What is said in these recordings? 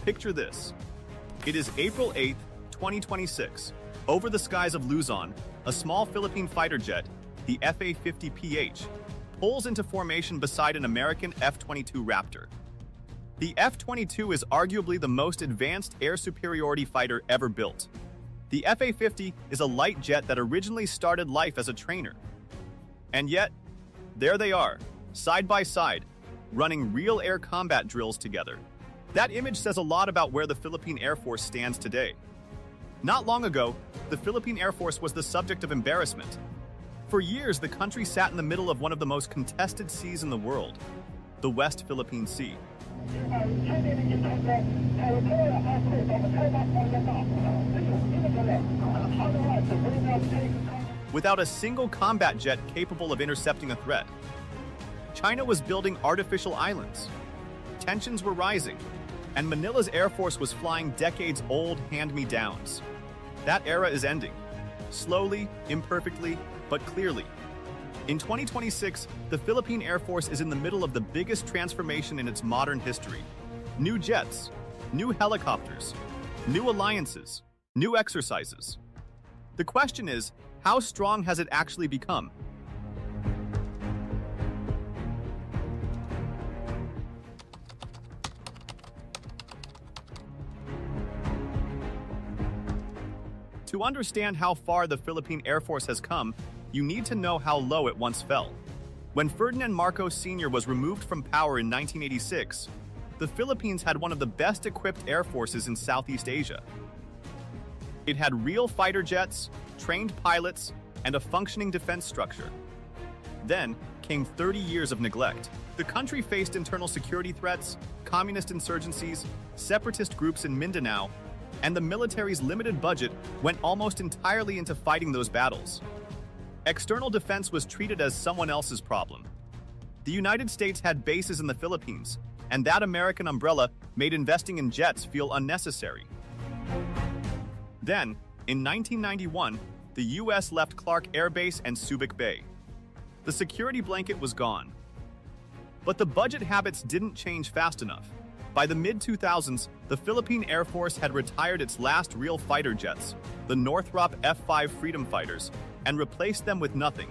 Picture this. It is April 8th, 2026. Over the skies of Luzon, a small Philippine fighter jet, the FA-50PH, pulls into formation beside an American F-22 Raptor. The F-22 is arguably the most advanced air superiority fighter ever built. The FA-50 is a light jet that originally started life as a trainer. And yet, there they are, side by side, running real air combat drills together. That image says a lot about where the Philippine Air Force stands today. Not long ago, the Philippine Air Force was the subject of embarrassment. For years, the country sat in the middle of one of the most contested seas in the world, the West Philippine Sea. Without a single combat jet capable of intercepting a threat, China was building artificial islands. Tensions were rising, and Manila's Air Force was flying decades-old hand-me-downs. That era is ending. Slowly, imperfectly, but clearly. In 2026, the Philippine Air Force is in the middle of the biggest transformation in its modern history. New jets, new helicopters, new alliances, new exercises. The question is, how strong has it actually become? To understand how far the Philippine Air Force has come, you need to know how low it once fell. When Ferdinand Marcos Sr. was removed from power in 1986, the Philippines had one of the best-equipped air forces in Southeast Asia. It had real fighter jets, trained pilots, and a functioning defense structure. Then came 30 years of neglect. The country faced internal security threats, communist insurgencies, separatist groups in Mindanao, and the military's limited budget went almost entirely into fighting those battles. External defense was treated as someone else's problem. The United States had bases in the Philippines, and that American umbrella made investing in jets feel unnecessary. Then, in 1991, the U.S. left Clark Air Base and Subic Bay. The security blanket was gone. But the budget habits didn't change fast enough. By the mid-2000s, the Philippine Air Force had retired its last real fighter jets, the Northrop F-5 Freedom Fighters, and replaced them with nothing.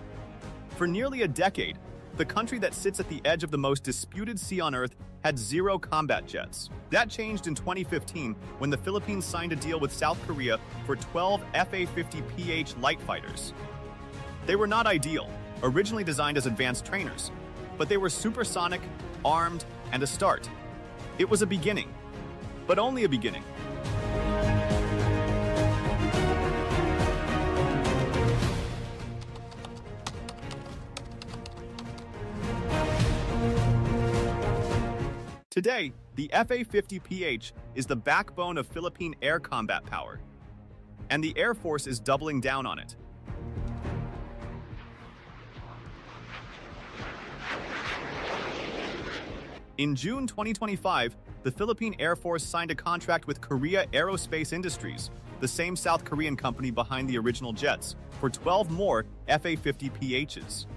For nearly a decade, the country that sits at the edge of the most disputed sea on Earth had zero combat jets. That changed in 2015 when the Philippines signed a deal with South Korea for 12 FA-50PH light fighters. They were not ideal, originally designed as advanced trainers, but they were supersonic, armed, and a start. It was a beginning, but only a beginning. Today, the FA-50PH is the backbone of Philippine air combat power, and the Air Force is doubling down on it. In June 2025, the Philippine Air Force signed a contract with Korea Aerospace Industries, the same South Korean company behind the original jets, for 12 more FA-50PHs.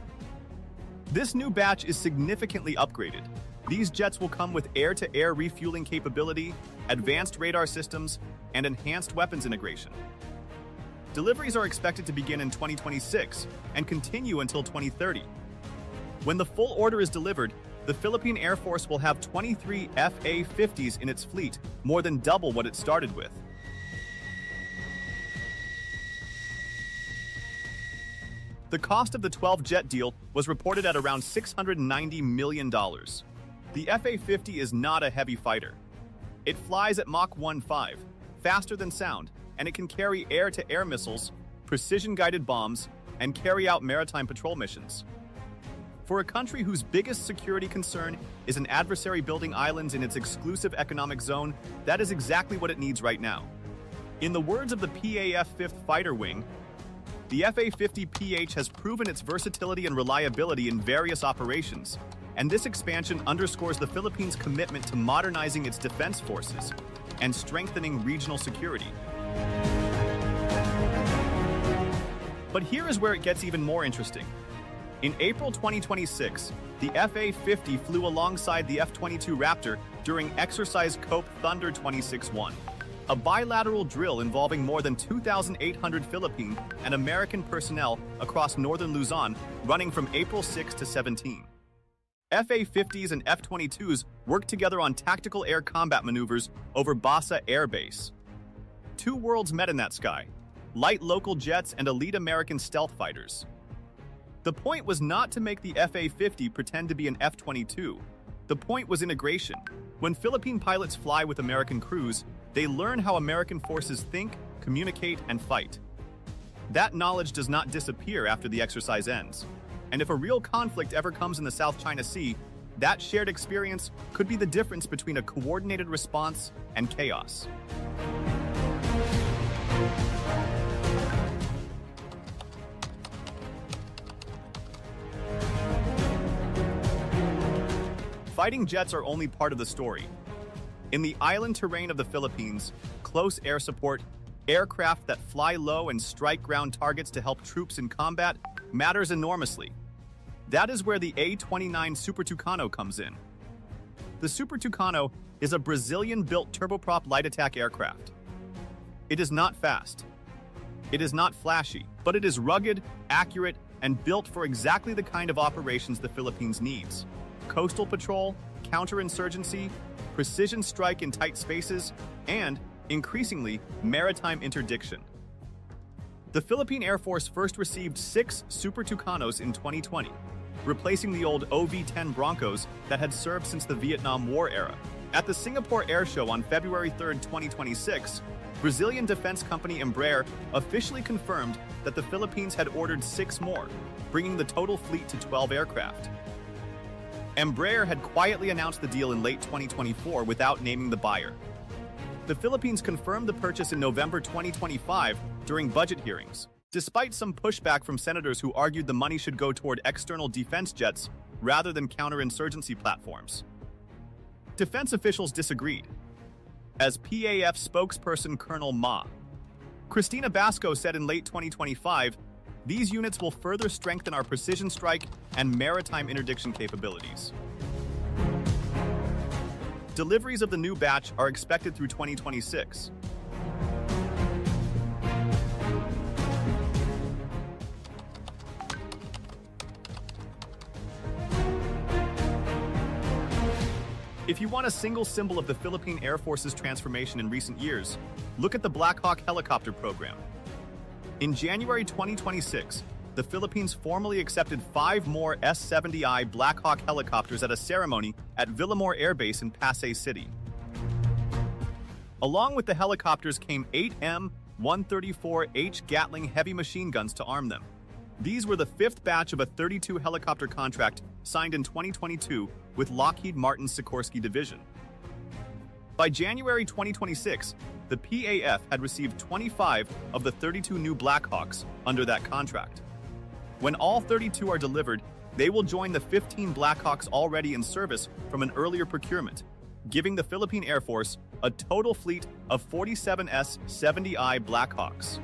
This new batch is significantly upgraded. These jets will come with air-to-air refueling capability, advanced radar systems, and enhanced weapons integration. Deliveries are expected to begin in 2026 and continue until 2030. When the full order is delivered, the Philippine Air Force will have 23 FA-50s in its fleet, more than double what it started with. The cost of the 12-jet deal was reported at around $690 million. The FA-50 is not a heavy fighter. It flies at Mach 1.5, faster than sound, and it can carry air-to-air missiles, precision-guided bombs, and carry out maritime patrol missions. For a country whose biggest security concern is an adversary building islands in its exclusive economic zone, that is exactly what it needs right now. In the words of the PAF 5th Fighter Wing, the FA-50PH has proven its versatility and reliability in various operations, and this expansion underscores the Philippines' commitment to modernizing its defense forces and strengthening regional security. But here is where it gets even more interesting. In April 2026, the FA-50 flew alongside the F-22 Raptor during Exercise Cope Thunder 26-1, a bilateral drill involving more than 2,800 Philippine and American personnel across northern Luzon running from April 6 to 17. FA-50s and F-22s worked together on tactical air combat maneuvers over Basa Air Base. Two worlds met in that sky: light local jets and elite American stealth fighters. The point was not to make the FA-50 pretend to be an F-22. The point was integration. When Philippine pilots fly with American crews, they learn how American forces think, communicate, and fight. That knowledge does not disappear after the exercise ends. And if a real conflict ever comes in the South China Sea, that shared experience could be the difference between a coordinated response and chaos. Fighting jets are only part of the story. In the island terrain of the Philippines, close air support, aircraft that fly low and strike ground targets to help troops in combat matters enormously. That is where the A-29 Super Tucano comes in. The Super Tucano is a Brazilian-built turboprop light attack aircraft. It is not fast. It is not flashy, but it is rugged, accurate, and built for exactly the kind of operations the Philippines needs: coastal patrol, counterinsurgency, precision strike in tight spaces, and, increasingly, maritime interdiction. The Philippine Air Force first received 6 Super Tucanos in 2020, replacing the old OV-10 Broncos that had served since the Vietnam War era. At the Singapore Air Show on February 3, 2026, Brazilian defense company Embraer officially confirmed that the Philippines had ordered 6 more, bringing the total fleet to 12 aircraft. Embraer had quietly announced the deal in late 2024 without naming the buyer. The Philippines confirmed the purchase in November 2025 during budget hearings, despite some pushback from senators who argued the money should go toward external defense jets rather than counterinsurgency platforms. Defense officials disagreed. As PAF spokesperson Colonel Cristina Basco said in late 2025, these units will further strengthen our precision strike and maritime interdiction capabilities. Deliveries of the new batch are expected through 2026. If you want a single symbol of the Philippine Air Force's transformation in recent years, look at the Black Hawk helicopter program. In January 2026, the Philippines formally accepted 5 more S-70I Black Hawk helicopters at a ceremony at Villamor Air Base in Pasay City. Along with the helicopters came 8 M134H Gatling heavy machine guns to arm them. These were the 5th batch of a 32 helicopter contract signed in 2022 with Lockheed Martin's Sikorsky Division. By January 2026, the PAF had received 25 of the 32 new Black Hawks under that contract. When all 32 are delivered, they will join the 15 Black Hawks already in service from an earlier procurement, giving the Philippine Air Force a total fleet of 47 S-70I Black Hawks.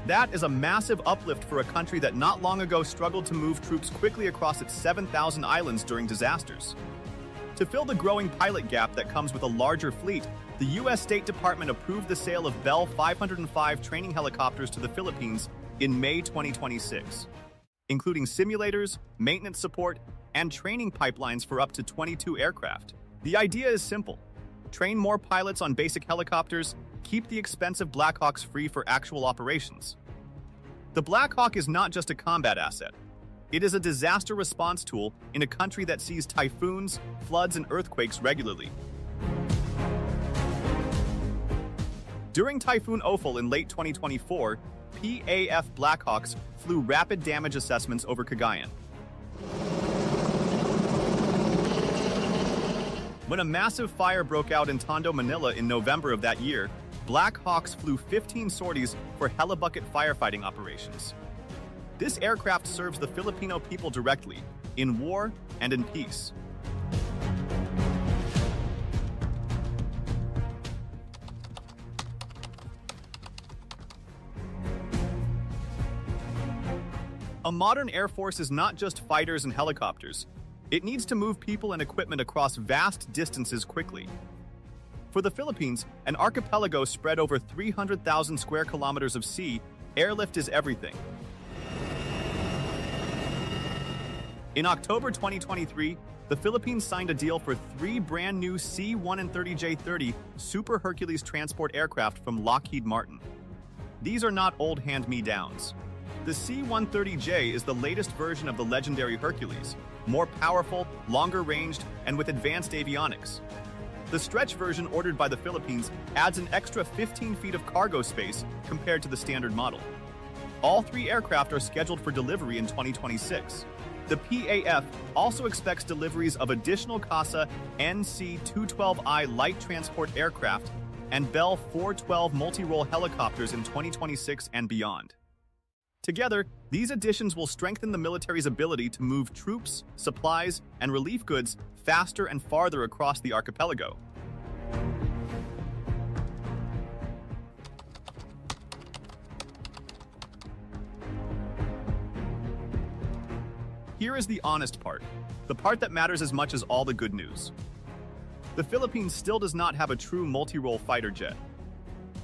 That is a massive uplift for a country that not long ago struggled to move troops quickly across its 7,000 islands during disasters. To fill the growing pilot gap that comes with a larger fleet, the U.S. State Department approved the sale of Bell 505 training helicopters to the Philippines in May 2026, including simulators, maintenance support, and training pipelines for up to 22 aircraft. The idea is simple: train more pilots on basic helicopters, keep the expensive Black Hawks free for actual operations. The Black Hawk is not just a combat asset. It is a disaster response tool in a country that sees typhoons, floods, and earthquakes regularly. During Typhoon Ophel in late 2024, PAF Black Hawks flew rapid damage assessments over Cagayan. When a massive fire broke out in Tondo, Manila in November of that year, Black Hawks flew 15 sorties for helibucket firefighting operations. This aircraft serves the Filipino people directly, in war and in peace. A modern Air Force is not just fighters and helicopters. It needs to move people and equipment across vast distances quickly. For the Philippines, an archipelago spread over 300,000 square kilometers of sea, airlift is everything. In October 2023, the Philippines signed a deal for 3 brand new C-130J-30 Super Hercules transport aircraft from Lockheed Martin. These are not old hand-me-downs. The C-130J is the latest version of the legendary Hercules, more powerful, longer-ranged, and with advanced avionics. The stretch version ordered by the Philippines adds an extra 15 feet of cargo space compared to the standard model. All 3 aircraft are scheduled for delivery in 2026. The PAF also expects deliveries of additional CASA NC-212I light transport aircraft and Bell 412 multirole helicopters in 2026 and beyond. Together, these additions will strengthen the military's ability to move troops, supplies, and relief goods faster and farther across the archipelago. Here is the honest part, the part that matters as much as all the good news. The Philippines still does not have a true multi-role fighter jet.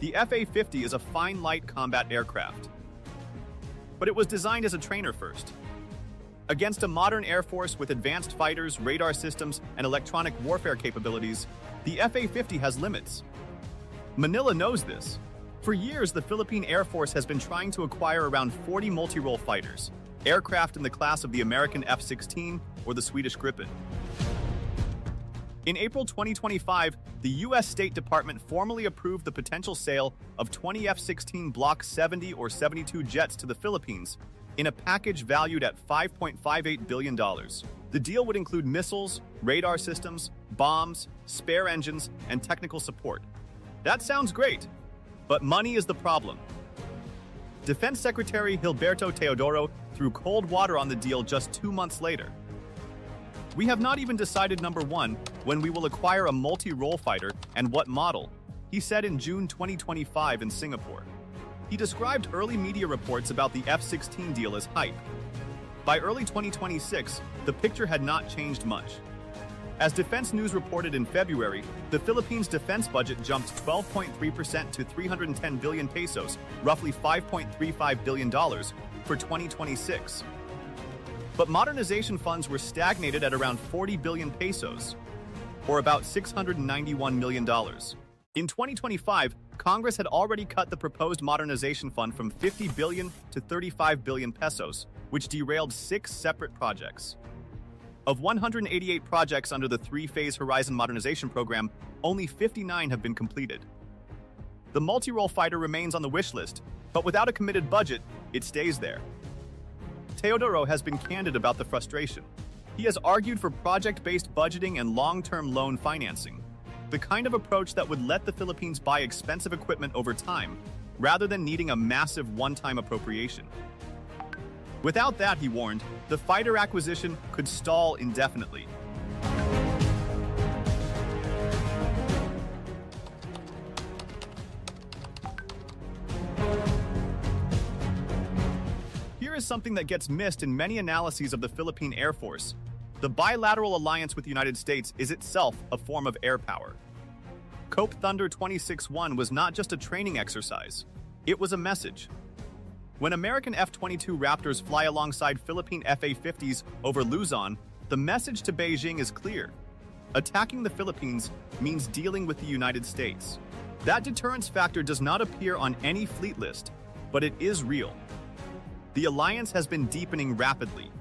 The FA-50 is a fine light combat aircraft, but it was designed as a trainer first. Against a modern Air Force with advanced fighters, radar systems, and electronic warfare capabilities, the FA-50 has limits. Manila knows this. For years, the Philippine Air Force has been trying to acquire around 40 multi-role fighters, aircraft in the class of the American F-16 or the Swedish Gripen. In April 2025, the U.S. State Department formally approved the potential sale of 20 F-16 Block 70 or 72 jets to the Philippines in a package valued at $5.58 billion. The deal would include missiles, radar systems, bombs, spare engines, and technical support. That sounds great, but money is the problem. Defense Secretary Gilberto Teodoro threw cold water on the deal just 2 months later. We have not even decided, number one, when we will acquire a multi-role fighter and what model, he said in June 2025 in Singapore. He described early media reports about the F-16 deal as hype. By early 2026, the picture had not changed much. As Defense News reported in February, the Philippines' defense budget jumped 12.3% to 310 billion pesos, roughly $5.35 billion, for 2026. But modernization funds were stagnated at around 40 billion pesos, or about $691 million. In 2025, Congress had already cut the proposed modernization fund from 50 billion to 35 billion pesos, which derailed 6 separate projects. Of 188 projects under the 3-phase Horizon Modernization Program, only 59 have been completed. The multi-role fighter remains on the wish list, but without a committed budget, it stays there. Teodoro has been candid about the frustration. He has argued for project-based budgeting and long-term loan financing, the kind of approach that would let the Philippines buy expensive equipment over time, rather than needing a massive one-time appropriation. Without that, he warned, the fighter acquisition could stall indefinitely. Here is something that gets missed in many analyses of the Philippine Air Force. The bilateral alliance with the United States is itself a form of air power. Cope Thunder 26-1 was not just a training exercise, it was a message. When American F-22 Raptors fly alongside Philippine FA-50s over Luzon, the message to Beijing is clear. Attacking the Philippines means dealing with the United States. That deterrence factor does not appear on any fleet list, but it is real. The alliance has been deepening rapidly.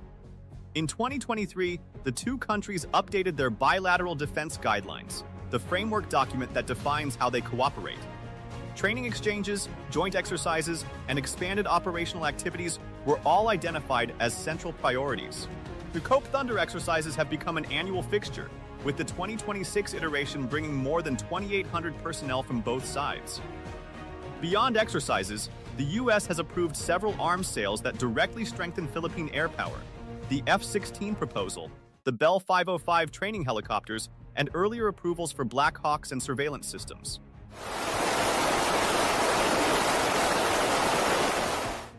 In 2023, the two countries updated their bilateral defense guidelines, the framework document that defines how they cooperate. Training exchanges, joint exercises, and expanded operational activities were all identified as central priorities. The Cope Thunder exercises have become an annual fixture, with the 2026 iteration bringing more than 2,800 personnel from both sides. Beyond exercises, the U.S. has approved several arms sales that directly strengthen Philippine air power. The F-16 proposal, the Bell 505 training helicopters, and earlier approvals for Black Hawks and surveillance systems.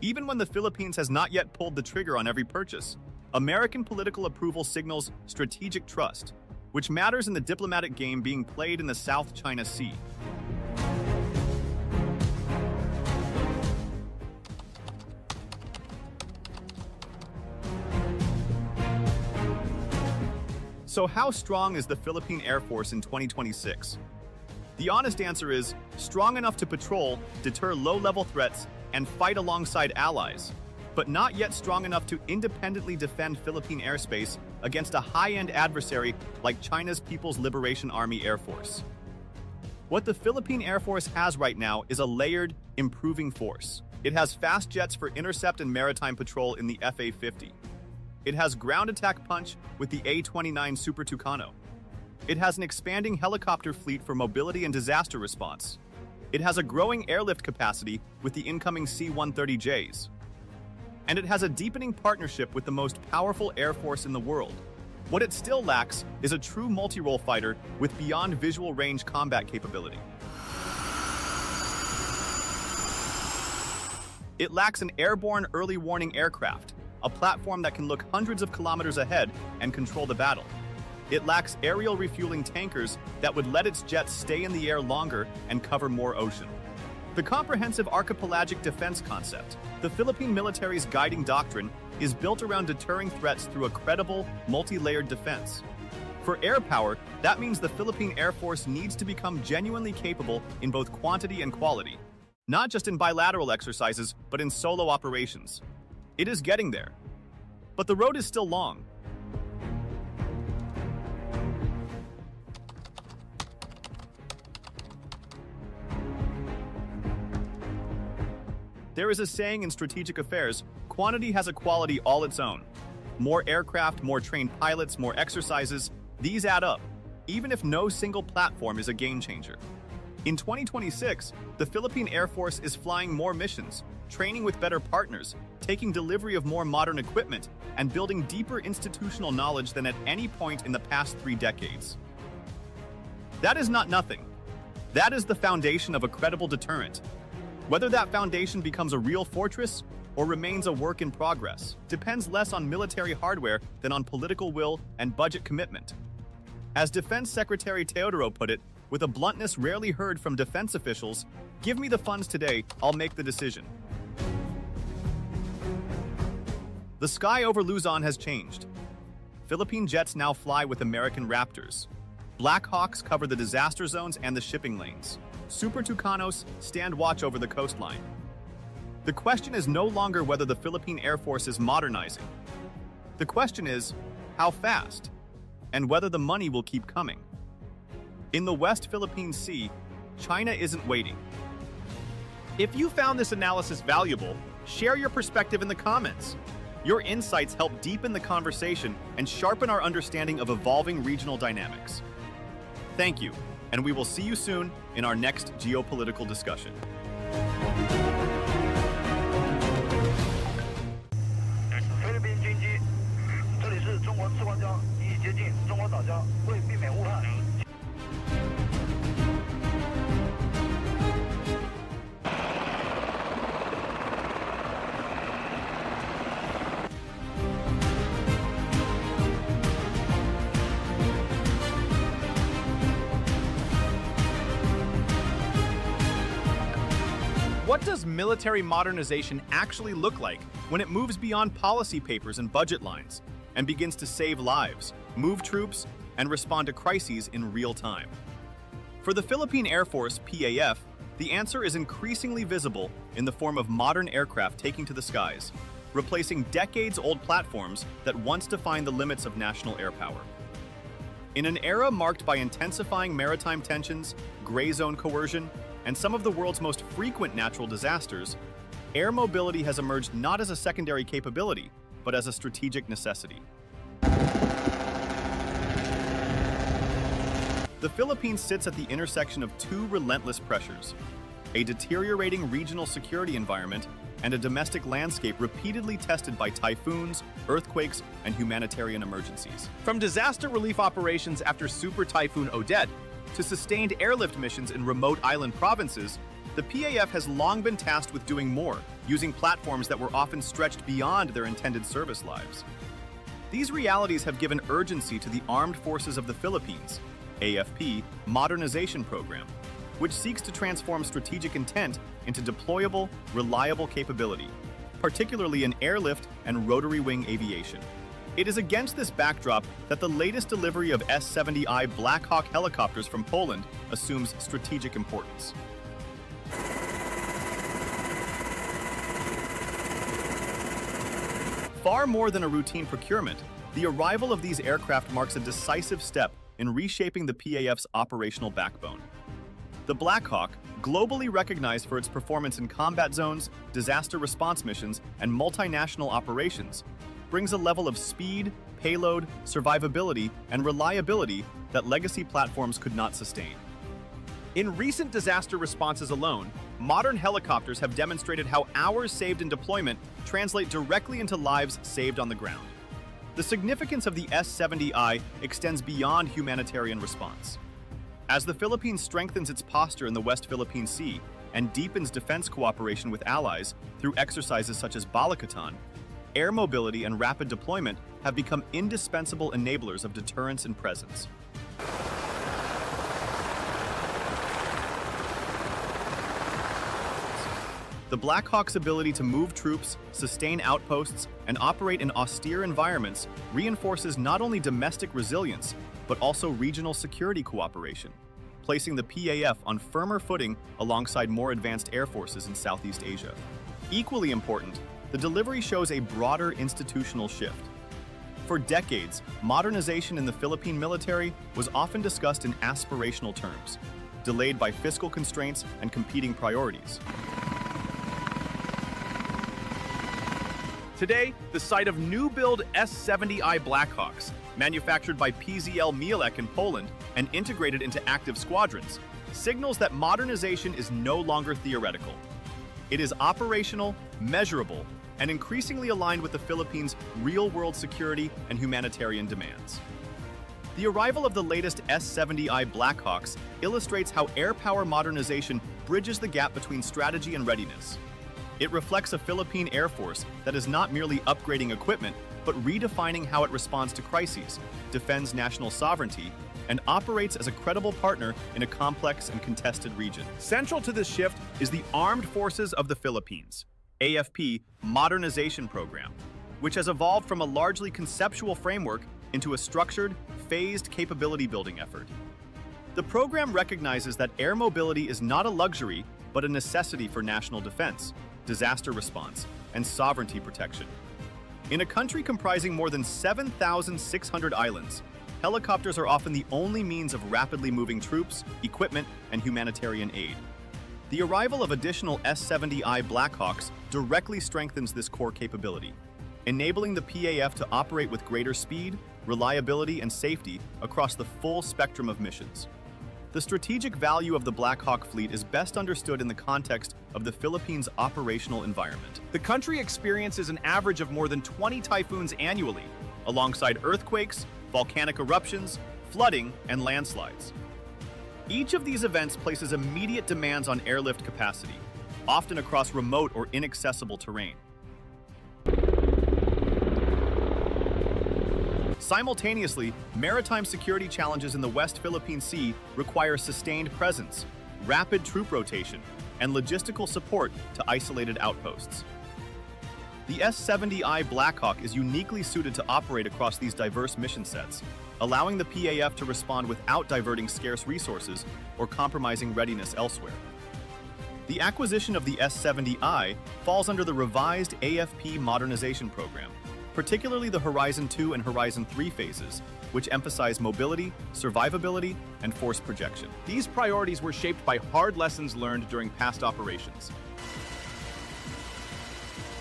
Even when the Philippines has not yet pulled the trigger on every purchase, American political approval signals strategic trust, which matters in the diplomatic game being played in the South China Sea. So how strong is the Philippine Air Force in 2026? The honest answer is strong enough to patrol, deter low-level threats, and fight alongside allies, but not yet strong enough to independently defend Philippine airspace against a high-end adversary like China's People's Liberation Army Air Force. What the Philippine Air Force has right now is a layered, improving force. It has fast jets for intercept and maritime patrol in the FA-50. It has ground attack punch with the A-29 Super Tucano. It has an expanding helicopter fleet for mobility and disaster response. It has a growing airlift capacity with the incoming C-130Js. And it has a deepening partnership with the most powerful air force in the world. What it still lacks is a true multirole fighter with beyond visual range combat capability. It lacks an airborne early warning aircraft, a platform that can look hundreds of kilometers ahead and control the battle. It lacks aerial refueling tankers that would let its jets stay in the air longer and cover more ocean. The comprehensive archipelagic defense concept, the Philippine military's guiding doctrine, is built around deterring threats through a credible, multi-layered defense. For air power, that means the Philippine Air Force needs to become genuinely capable in both quantity and quality, not just in bilateral exercises, but in solo operations. It is getting there. But the road is still long. There is a saying in strategic affairs, quantity has a quality all its own. More aircraft, more trained pilots, more exercises, these add up, even if no single platform is a game changer. In 2026, the Philippine Air Force is flying more missions, training with better partners, taking delivery of more modern equipment, and building deeper institutional knowledge than at any point in the past 3 decades. That is not nothing. That is the foundation of a credible deterrent. Whether that foundation becomes a real fortress or remains a work in progress depends less on military hardware than on political will and budget commitment. As Defense Secretary Teodoro put it, with a bluntness rarely heard from defense officials, "Give me the funds today, I'll make the decision." The sky over Luzon has changed. Philippine jets now fly with American Raptors. Black Hawks cover the disaster zones and the shipping lanes. Super Tucanos stand watch over the coastline. The question is no longer whether the Philippine Air Force is modernizing. The question is, how fast? And whether the money will keep coming. In the West Philippine Sea, China isn't waiting. If you found this analysis valuable, share your perspective in the comments. Your insights help deepen the conversation and sharpen our understanding of evolving regional dynamics. Thank you, and we will see you soon in our next geopolitical discussion. 菲律宾军机，这里是中国赤光礁，已接近中国岛礁，为避免误判。What does military modernization actually look like when it moves beyond policy papers and budget lines and begins to save lives, move troops, and respond to crises in real time? For the Philippine Air Force, PAF, the answer is increasingly visible in the form of modern aircraft taking to the skies, replacing decades-old platforms that once defined the limits of national air power. In an era marked by intensifying maritime tensions, gray zone coercion, and some of the world's most frequent natural disasters, air mobility has emerged not as a secondary capability, but as a strategic necessity. The Philippines sits at the intersection of 2 relentless pressures: a deteriorating regional security environment and a domestic landscape repeatedly tested by typhoons, earthquakes, and humanitarian emergencies. From disaster relief operations after Super Typhoon Odette to sustained airlift missions in remote island provinces, The PAF has long been tasked with doing more, using platforms that were often stretched beyond their intended service lives. These realities have given urgency to the Armed Forces of the Philippines, AFP, Modernization Program, which seeks to transform strategic intent into deployable, reliable capability, particularly in airlift and rotary wing aviation. It is against this backdrop that the latest delivery of S-70I Black Hawk helicopters from Poland assumes strategic importance. Far more than a routine procurement, the arrival of these aircraft marks a decisive step in reshaping the PAF's operational backbone. The Black Hawk, globally recognized for its performance in combat zones, disaster response missions, and multinational operations, brings a level of speed, payload, survivability, and reliability that legacy platforms could not sustain. In recent disaster responses alone, modern helicopters have demonstrated how hours saved in deployment translate directly into lives saved on the ground. The significance of the S-70I extends beyond humanitarian response. As the Philippines strengthens its posture in the West Philippine Sea and deepens defense cooperation with allies through exercises such as Balikatan, air mobility and rapid deployment have become indispensable enablers of deterrence and presence. The Black Hawk's ability to move troops, sustain outposts, and operate in austere environments reinforces not only domestic resilience, but also regional security cooperation, placing the PAF on firmer footing alongside more advanced air forces in Southeast Asia. Equally important, the delivery shows a broader institutional shift. For decades, modernization in the Philippine military was often discussed in aspirational terms, delayed by fiscal constraints and competing priorities. Today, the sight of new-build S-70I Blackhawks, manufactured by PZL Mielec in Poland and integrated into active squadrons, signals that modernization is no longer theoretical. It is operational, measurable, and increasingly aligned with the Philippines' real-world security and humanitarian demands. The arrival of the latest S-70I Blackhawks illustrates how air power modernization bridges the gap between strategy and readiness. It reflects a Philippine Air Force that is not merely upgrading equipment, but redefining how it responds to crises, defends national sovereignty, and operates as a credible partner in a complex and contested region. Central to this shift is the Armed Forces of the Philippines, AFP Modernization Program, which has evolved from a largely conceptual framework into a structured, phased capability-building effort. The program recognizes that air mobility is not a luxury, but a necessity for national defense, disaster response, and sovereignty protection. In a country comprising more than 7,600 islands, helicopters are often the only means of rapidly moving troops, equipment, and humanitarian aid. The arrival of additional S-70I Blackhawks directly strengthens this core capability, enabling the PAF to operate with greater speed, reliability, and safety across the full spectrum of missions. The strategic value of the Black Hawk fleet is best understood in the context of the Philippines' operational environment. The country experiences an average of more than 20 typhoons annually, alongside earthquakes, volcanic eruptions, flooding, and landslides. Each of these events places immediate demands on airlift capacity, often across remote or inaccessible terrain. Simultaneously, maritime security challenges in the West Philippine Sea require sustained presence, rapid troop rotation, and logistical support to isolated outposts. The S-70I Blackhawk is uniquely suited to operate across these diverse mission sets, allowing the PAF to respond without diverting scarce resources or compromising readiness elsewhere. The acquisition of the S-70I falls under the revised AFP Modernization Program, particularly the Horizon 2 and Horizon 3 phases, which emphasize mobility, survivability, and force projection. These priorities were shaped by hard lessons learned during past operations.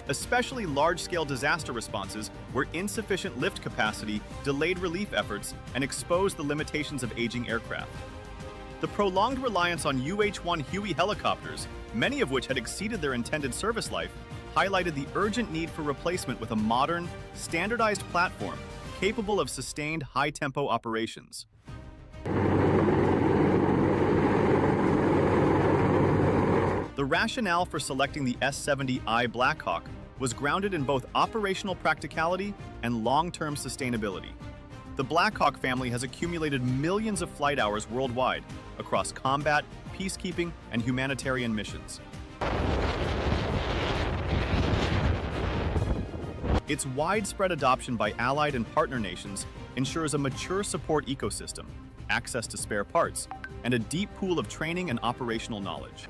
Especially large-scale disaster responses where insufficient lift capacity delayed relief efforts and exposed the limitations of aging aircraft. The prolonged reliance on UH-1 Huey helicopters, many of which had exceeded their intended service life, highlighted the urgent need for replacement with a modern, standardized platform capable of sustained high-tempo operations. The rationale for selecting the S-70I Blackhawk was grounded in both operational practicality and long-term sustainability. The Blackhawk family has accumulated millions of flight hours worldwide across combat, peacekeeping, and humanitarian missions. Its widespread adoption by allied and partner nations ensures a mature support ecosystem, access to spare parts, and a deep pool of training and operational knowledge.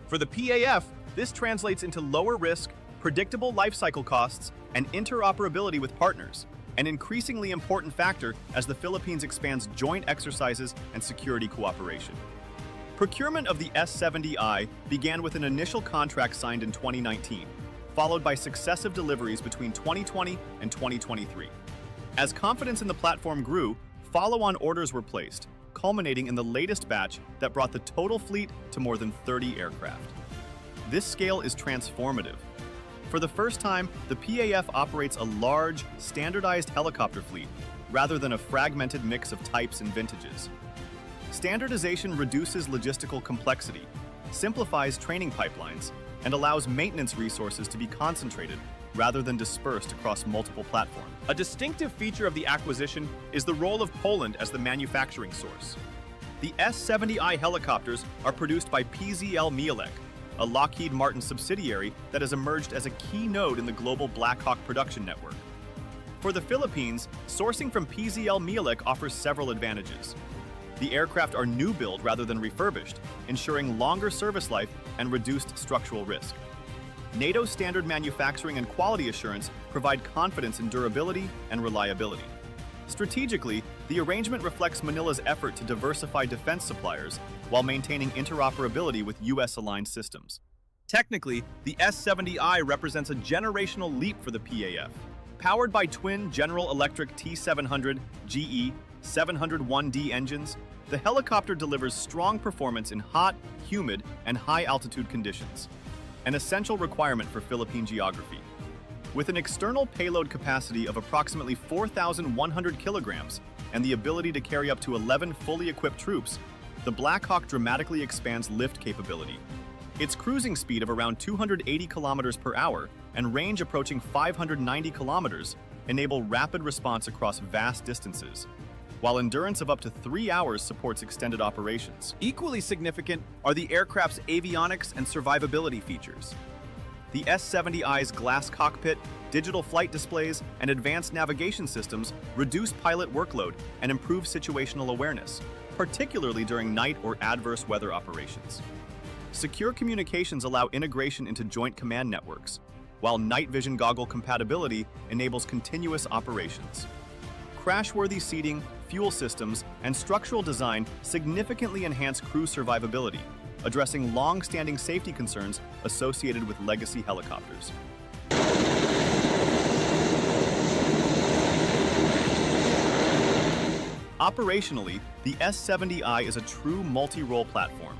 For the PAF, this translates into lower risk, predictable lifecycle costs, and interoperability with partners, an increasingly important factor as the Philippines expands joint exercises and security cooperation. Procurement of the S-70I began with an initial contract signed in 2019, followed by successive deliveries between 2020 and 2023. As confidence in the platform grew, follow-on orders were placed, culminating in the latest batch that brought the total fleet to more than 30 aircraft. This scale is transformative. For the first time, the PAF operates a large, standardized helicopter fleet rather than a fragmented mix of types and vintages. Standardization reduces logistical complexity, simplifies training pipelines, and allows maintenance resources to be concentrated rather than dispersed across multiple platforms. A distinctive feature of the acquisition is the role of Poland as the manufacturing source. The S-70I helicopters are produced by PZL Mielec, a Lockheed Martin subsidiary that has emerged as a key node in the global Blackhawk production network. For the Philippines, sourcing from PZL Mielec offers several advantages. The aircraft are new build rather than refurbished, ensuring longer service life and reduced structural risk. NATO standard manufacturing and quality assurance provide confidence in durability and reliability. Strategically, the arrangement reflects Manila's effort to diversify defense suppliers while maintaining interoperability with US-aligned systems. Technically, the S-70I represents a generational leap for the PAF. Powered by twin General Electric T700 GE 701D engines, the helicopter delivers strong performance in hot, humid, and high-altitude conditions, an essential requirement for Philippine geography. With an external payload capacity of approximately 4,100 kilograms and the ability to carry up to 11 fully equipped troops, the Blackhawk dramatically expands lift capability. Its cruising speed of around 280 kilometers per hour and range approaching 590 kilometers enable rapid response across vast distances, while endurance of up to 3 hours supports extended operations. Equally significant are the aircraft's avionics and survivability features. The S-70I's glass cockpit, digital flight displays, and advanced navigation systems reduce pilot workload and improve situational awareness, particularly during night or adverse weather operations. Secure communications allow integration into joint command networks, while night vision goggle compatibility enables continuous operations. Crash-worthy seating, fuel systems, and structural design significantly enhance crew survivability, addressing long-standing safety concerns associated with legacy helicopters. Operationally, the S-70I is a true multi-role platform.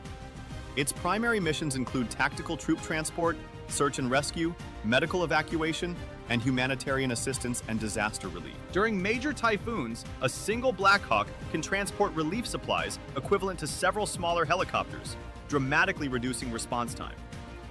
Its primary missions include tactical troop transport, search and rescue, medical evacuation, and humanitarian assistance and disaster relief. During major typhoons, a single Blackhawk can transport relief supplies equivalent to several smaller helicopters, dramatically reducing response time.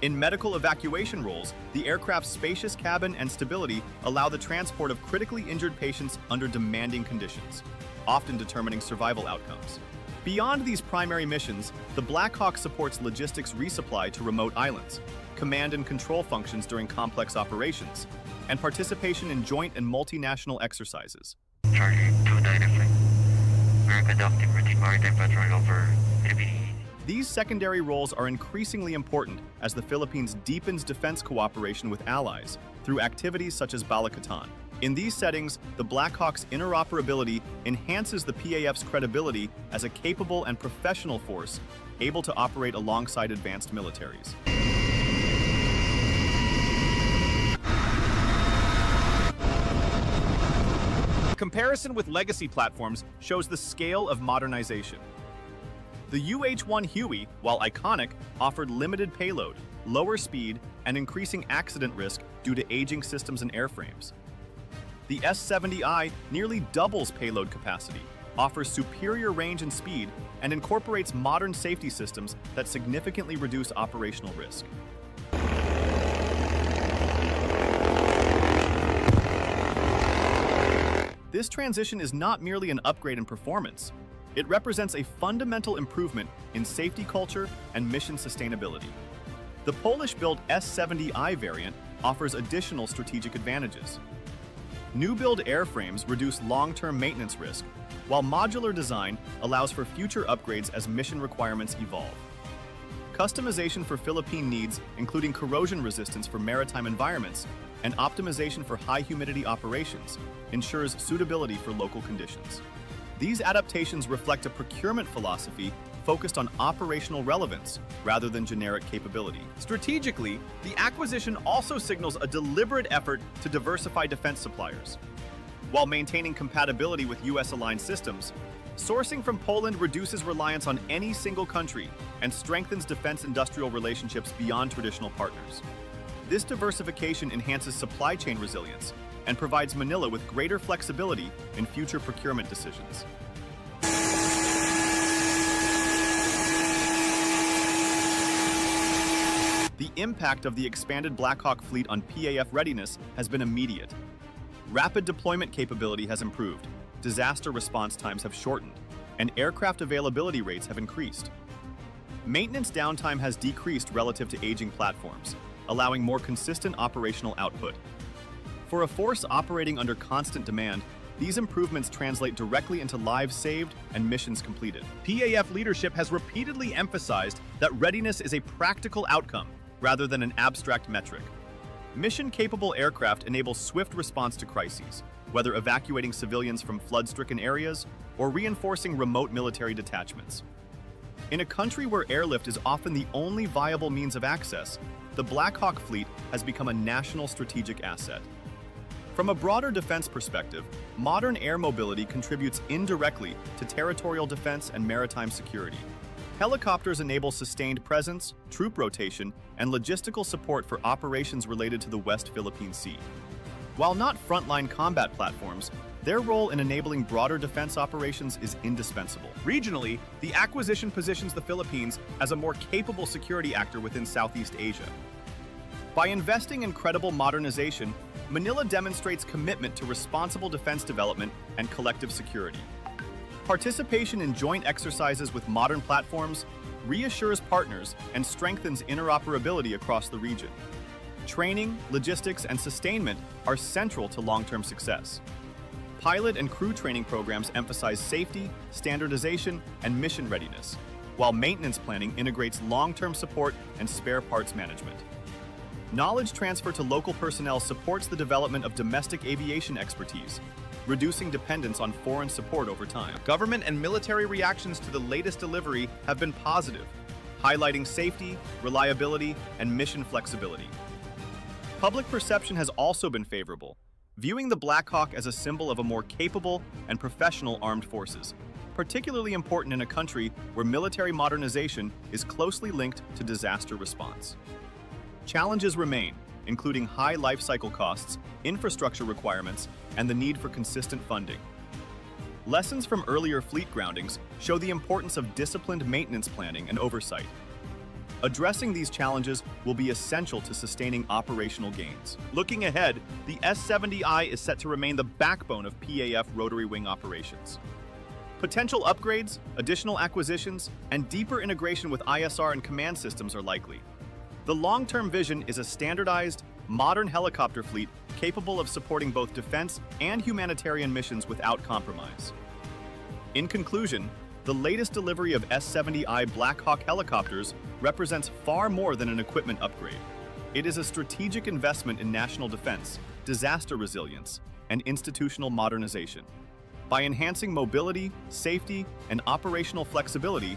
In medical evacuation roles, the aircraft's spacious cabin and stability allow the transport of critically injured patients under demanding conditions, often determining survival outcomes. Beyond these primary missions, the Blackhawk supports logistics resupply to remote islands, command and control functions during complex operations, and participation in joint and multinational exercises. Charlie 293. We're conducting routine maritime patrol over Philippines. These secondary roles are increasingly important as the Philippines deepens defense cooperation with allies through activities such as Balakatan. In these settings, the Blackhawk's interoperability enhances the PAF's credibility as a capable and professional force able to operate alongside advanced militaries. Comparison with legacy platforms shows the scale of modernization. The UH-1 Huey, while iconic, offered limited payload, lower speed, and increasing accident risk due to aging systems and airframes. The S-70I nearly doubles payload capacity, offers superior range and speed, and incorporates modern safety systems that significantly reduce operational risk. This transition is not merely an upgrade in performance. It represents a fundamental improvement in safety culture and mission sustainability. The Polish-built S-70I variant offers additional strategic advantages. New-build airframes reduce long-term maintenance risk, while modular design allows for future upgrades as mission requirements evolve. Customization for Philippine needs, including corrosion resistance for maritime environments and optimization for high-humidity operations, ensures suitability for local conditions. These adaptations reflect a procurement philosophy focused on operational relevance rather than generic capability. Strategically, the acquisition also signals a deliberate effort to diversify defense suppliers. While maintaining compatibility with US-aligned systems, sourcing from Poland reduces reliance on any single country and strengthens defense industrial relationships beyond traditional partners. This diversification enhances supply chain resilience and provides Manila with greater flexibility in future procurement decisions. The impact of the expanded Black Hawk fleet on PAF readiness has been immediate. Rapid deployment capability has improved, disaster response times have shortened, and aircraft availability rates have increased. Maintenance downtime has decreased relative to aging platforms, allowing more consistent operational output. For a force operating under constant demand, these improvements translate directly into lives saved and missions completed. PAF leadership has repeatedly emphasized that readiness is a practical outcome rather than an abstract metric. Mission-capable aircraft enable swift response to crises, whether evacuating civilians from flood-stricken areas or reinforcing remote military detachments. In a country where airlift is often the only viable means of access, the Black Hawk fleet has become a national strategic asset. From a broader defense perspective, modern air mobility contributes indirectly to territorial defense and maritime security. Helicopters enable sustained presence, troop rotation, and logistical support for operations related to the West Philippine Sea. While not frontline combat platforms, their role in enabling broader defense operations is indispensable. Regionally, the acquisition positions the Philippines as a more capable security actor within Southeast Asia. By investing in credible modernization, Manila demonstrates commitment to responsible defense development and collective security. Participation in joint exercises with modern platforms reassures partners and strengthens interoperability across the region. Training, logistics, and sustainment are central to long-term success. Pilot and crew training programs emphasize safety, standardization, and mission readiness, while maintenance planning integrates long-term support and spare parts management. Knowledge transfer to local personnel supports the development of domestic aviation expertise, reducing dependence on foreign support over time. Government and military reactions to the latest delivery have been positive, highlighting safety, reliability, and mission flexibility. Public perception has also been favorable, viewing the Black Hawk as a symbol of a more capable and professional armed forces, particularly important in a country where military modernization is closely linked to disaster response. Challenges remain, including high life cycle costs, infrastructure requirements, and the need for consistent funding. Lessons from earlier fleet groundings show the importance of disciplined maintenance planning and oversight. Addressing these challenges will be essential to sustaining operational gains. Looking ahead, the S-70I is set to remain the backbone of PAF rotary wing operations. Potential upgrades, additional acquisitions, and deeper integration with ISR and command systems are likely. The long-term vision is a standardized, modern helicopter fleet capable of supporting both defense and humanitarian missions without compromise. In conclusion, the latest delivery of S-70I Black Hawk helicopters represents far more than an equipment upgrade. It is a strategic investment in national defense, disaster resilience, and institutional modernization. By enhancing mobility, safety, and operational flexibility,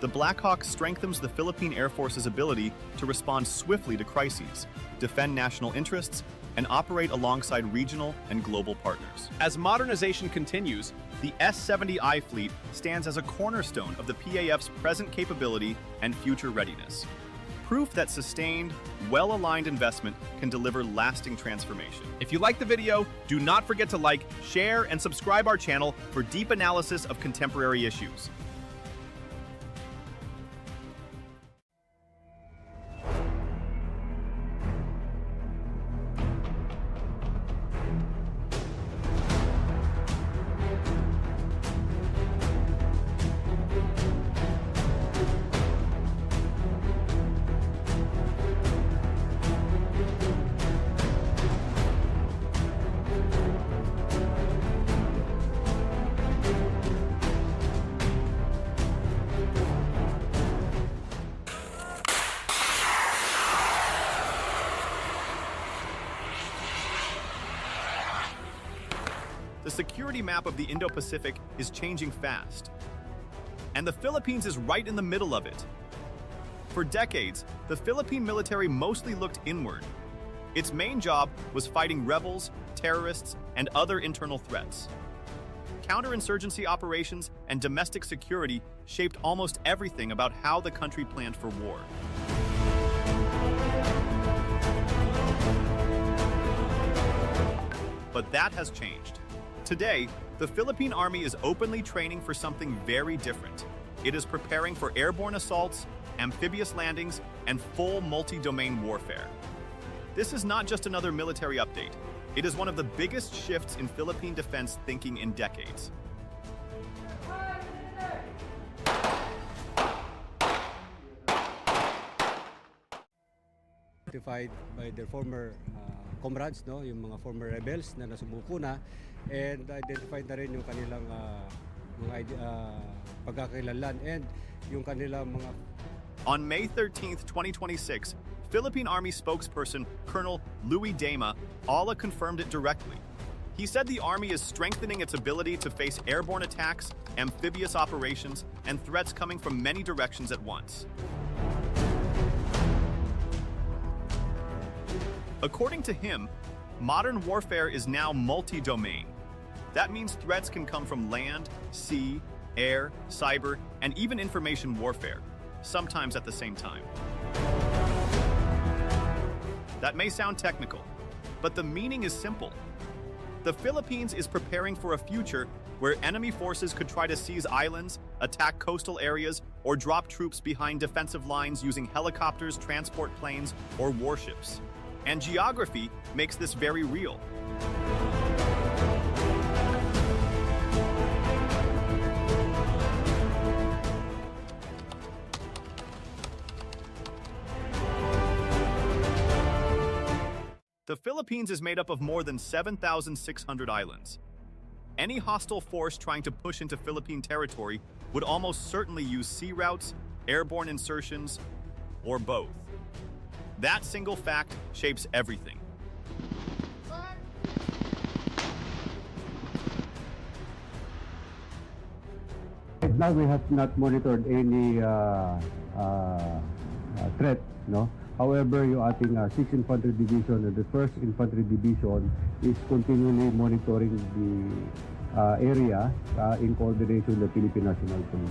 the Black Hawk strengthens the Philippine Air Force's ability to respond swiftly to crises, defend national interests, and operate alongside regional and global partners. As modernization continues, the S-70I fleet stands as a cornerstone of the PAF's present capability and future readiness. Proof that sustained, well-aligned investment can deliver lasting transformation. If you like the video, do not forget to like, share, and subscribe our channel for deep analysis of contemporary issues. the security map of the Indo-Pacific is changing fast. And the Philippines is right in the middle of it. For decades, the Philippine military mostly looked inward. Its main job was fighting rebels, terrorists, and other internal threats. Counterinsurgency operations and domestic security shaped almost everything about how the country planned for war. But that has changed. Today, the Philippine Army is openly training for something very different. It is preparing for airborne assaults, amphibious landings, and full multi-domain warfare. This is not just another military update. It is one of the biggest shifts in Philippine defense thinking in decades. Identified by their former comrades, no, yung mga former rebels na nasubuko na, and identified na rin yung kanilang pagkakakilanlan and yung kanilang mga. On May 13, 2026, Philippine Army spokesperson Colonel Louis Dama Ala confirmed it directly. He said the Army is strengthening its ability to face airborne attacks, amphibious operations, and threats coming from many directions at once. According to him, modern warfare is now multi-domain. That means threats can come from land, sea, air, cyber, and even information warfare, sometimes at the same time. That may sound technical, but the meaning is simple. The Philippines is preparing for a future where enemy forces could try to seize islands, attack coastal areas, or drop troops behind defensive lines using helicopters, transport planes, or warships. And geography makes this very real. The Philippines is made up of more than 7,600 islands. Any hostile force trying to push into Philippine territory would almost certainly use sea routes, airborne insertions, or both. That single fact shapes everything. Now we have not monitored any threat, no. However, yung ating 6th Infantry Division and the 1st Infantry Division is continually monitoring the area in coordination with the Philippine National Police.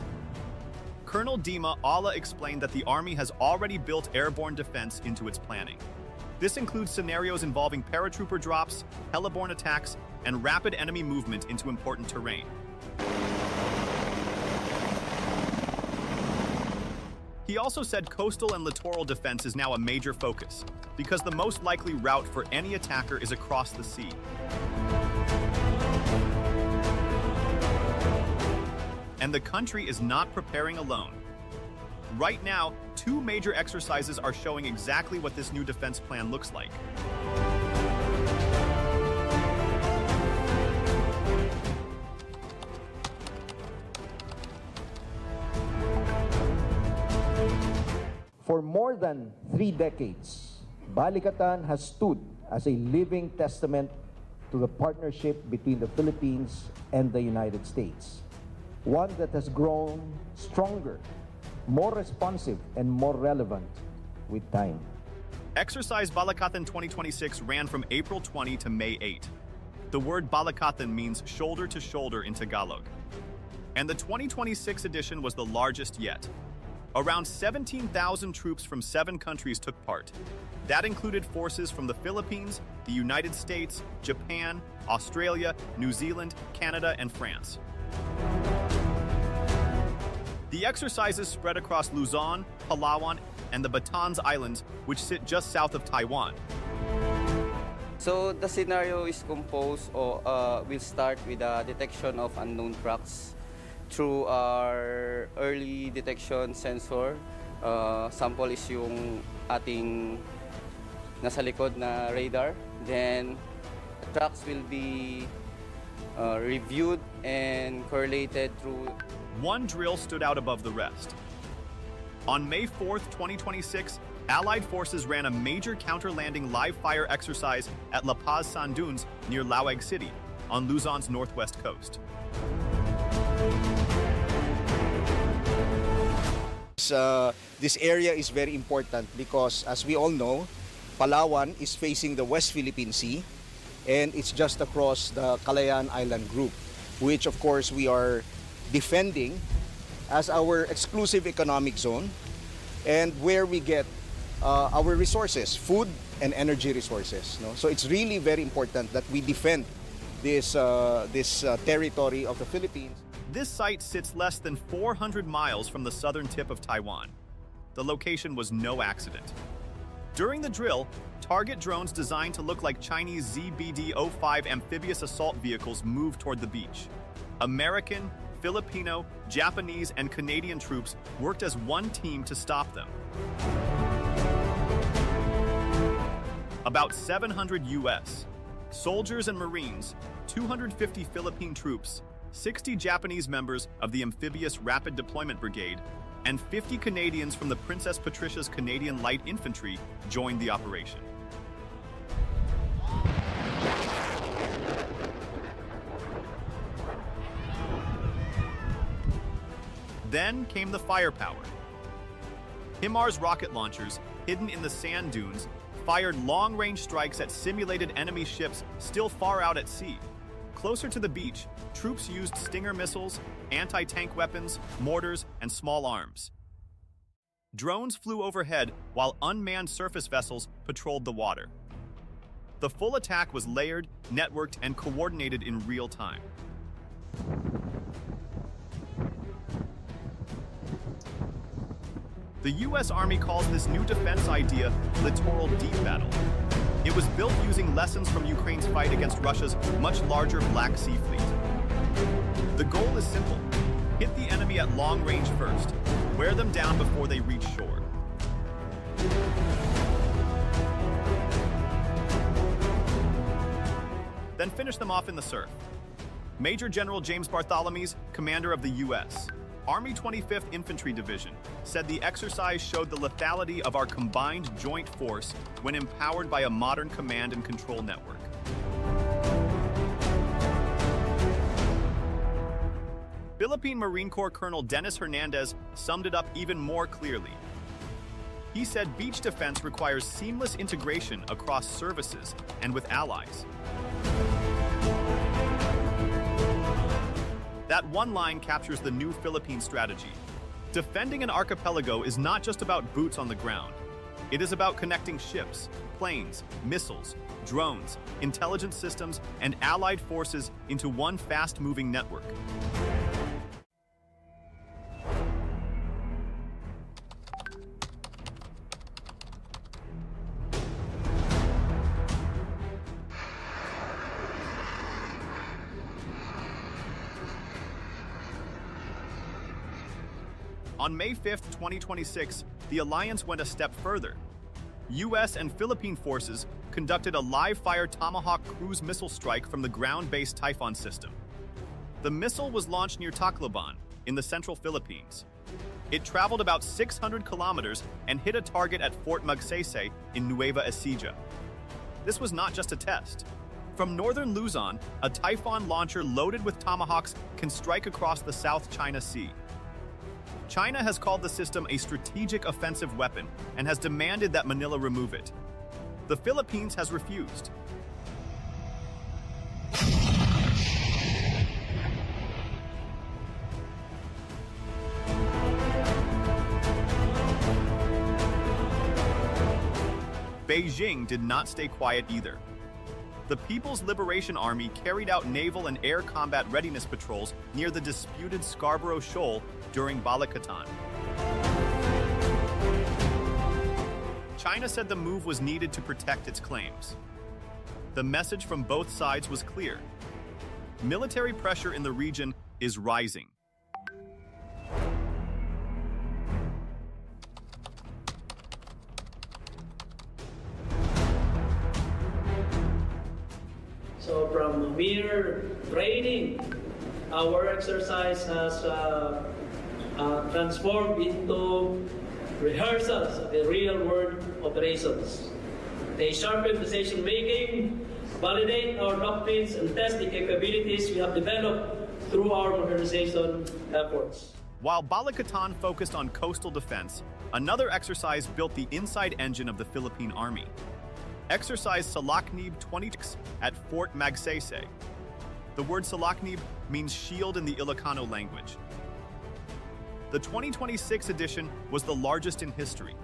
Colonel Dima Ala explained that the Army has already built airborne defense into its planning. This includes scenarios involving paratrooper drops, heliborne attacks, and rapid enemy movement into important terrain. He also said coastal and littoral defense is now a major focus, because the most likely route for any attacker is across the sea. And the country is not preparing alone. Right now, 2 major exercises are showing exactly what this new defense plan looks like. For more than 3 decades, Balikatan has stood as a living testament to the partnership between the Philippines and the United States. One that has grown stronger, more responsive, and more relevant with time. Exercise Balikatan 2026 ran from April 20 to May 8. The word Balikatan means shoulder to shoulder in Tagalog. And the 2026 edition was the largest yet. Around 17,000 troops from 7 countries took part. That included forces from the Philippines, the United States, Japan, Australia, New Zealand, Canada, and France. The exercises spread across Luzon, Palawan, and the Batan's Islands, which sit just south of Taiwan. So the scenario is composed or will start with the detection of unknown tracks through our early detection sensor. Sample is yung ating nasa likod na radar. Then tracks will be reviewed and correlated through. One drill stood out above the rest. On May 4th, 2026, Allied forces ran a major counter-landing live-fire exercise at La Paz Sandunes near Laoag City. on Luzon's northwest coast. This area is very important because, as we all know, Palawan is facing the West Philippine Sea, and it's just across the Kalayaan Island Group, which of course we are defending as our exclusive economic zone and where we get our resources, food and energy resources. No? So it's really very important that we defend this territory of the Philippines. This site sits less than 400 miles from the southern tip of Taiwan. The location was no accident. During the drill, target drones designed to look like Chinese ZBD-05 amphibious assault vehicles moved toward the beach. American, Filipino, Japanese, and Canadian troops worked as one team to stop them. About 700 U.S. soldiers and Marines, 250 Philippine troops, 60 Japanese members of the Amphibious Rapid Deployment Brigade, and 50 Canadians from the Princess Patricia's Canadian Light Infantry joined the operation. Then came the firepower. HIMARS rocket launchers, hidden in the sand dunes, fired long-range strikes at simulated enemy ships still far out at sea. Closer to the beach, troops used Stinger missiles, anti-tank weapons, mortars, and small arms. Drones flew overhead while unmanned surface vessels patrolled the water. The full attack was layered, networked, and coordinated in real time. The U.S. Army calls this new defense idea Littoral Deep Battle. It was built using lessons from Ukraine's fight against Russia's much larger Black Sea fleet. The goal is simple: hit the enemy at long range first, wear them down before they reach shore. Then finish them off in the surf. Major General James Barthelemy, commander of the U.S. Army 25th Infantry Division, said the exercise showed the lethality of our combined joint force when empowered by a modern command and control network. Philippine Marine Corps Colonel Dennis Hernandez summed it up even more clearly. He said beach defense requires seamless integration across services and with allies. That one line captures the new Philippine strategy. Defending an archipelago is not just about boots on the ground. It is about connecting ships, planes, missiles, drones, intelligence systems, and allied forces into one fast-moving network. On May 5, 2026, the alliance went a step further. U.S. and Philippine forces conducted a live-fire Tomahawk cruise missile strike from the ground-based Typhoon system. The missile was launched near Tacloban, in the central Philippines. It traveled about 600 kilometers and hit a target at Fort Magsaysay in Nueva Ecija. This was not just a test. From northern Luzon, a Typhoon launcher loaded with Tomahawks can strike across the South China Sea. China has called the system a strategic offensive weapon and has demanded that Manila remove it. The Philippines has refused. Beijing did not stay quiet either. The People's Liberation Army carried out naval and air combat readiness patrols near the disputed Scarborough Shoal during Balikatan. China said the move was needed to protect its claims. The message from both sides was clear. Military pressure in the region is rising. So from mere training, our exercise has transformed into rehearsals of the real-world operations. They sharpen decision-making, validate our doctrines, and test the capabilities we have developed through our modernization efforts. While Balikatan focused on coastal defense, another exercise built the inside engine of the Philippine Army. Exercise Salaknib 26 at Fort Magsaysay. The word Salaknib means shield in the Ilocano language. The 2026 edition was the largest in history.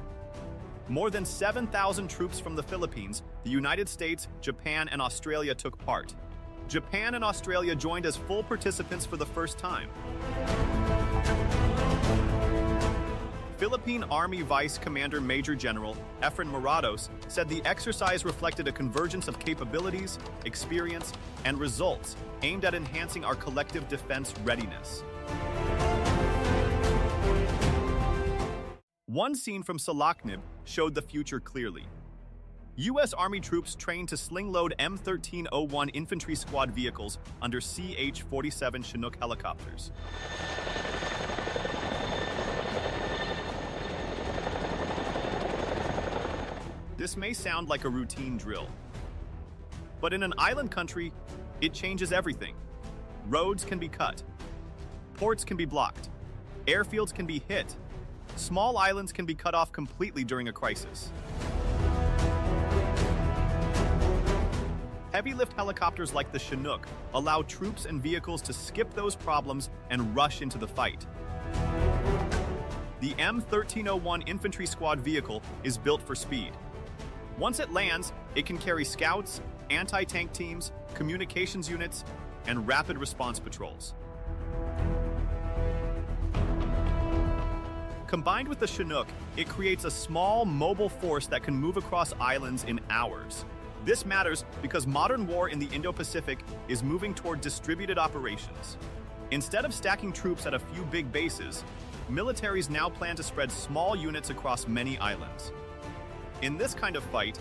More than 7,000 troops from the Philippines, the United States, Japan, and Australia took part. Japan and Australia joined as full participants for the first time. Philippine Army Vice Commander Major General Efren Morados said the exercise reflected a convergence of capabilities, experience, and results aimed at enhancing our collective defense readiness. One scene from Salaknib showed the future clearly. U.S. Army troops trained to sling-load M1301 infantry squad vehicles under CH-47 Chinook helicopters. This may sound like a routine drill, but in an island country, it changes everything. Roads can be cut, ports can be blocked, airfields can be hit, small islands can be cut off completely during a crisis. Heavy-lift helicopters like the Chinook allow troops and vehicles to skip those problems and rush into the fight. The M1301 infantry squad vehicle is built for speed. Once it lands, it can carry scouts, anti-tank teams, communications units, and rapid response patrols. Combined with the Chinook, it creates a small, mobile force that can move across islands in hours. This matters because modern war in the Indo-Pacific is moving toward distributed operations. Instead of stacking troops at a few big bases, militaries now plan to spread small units across many islands. In this kind of fight,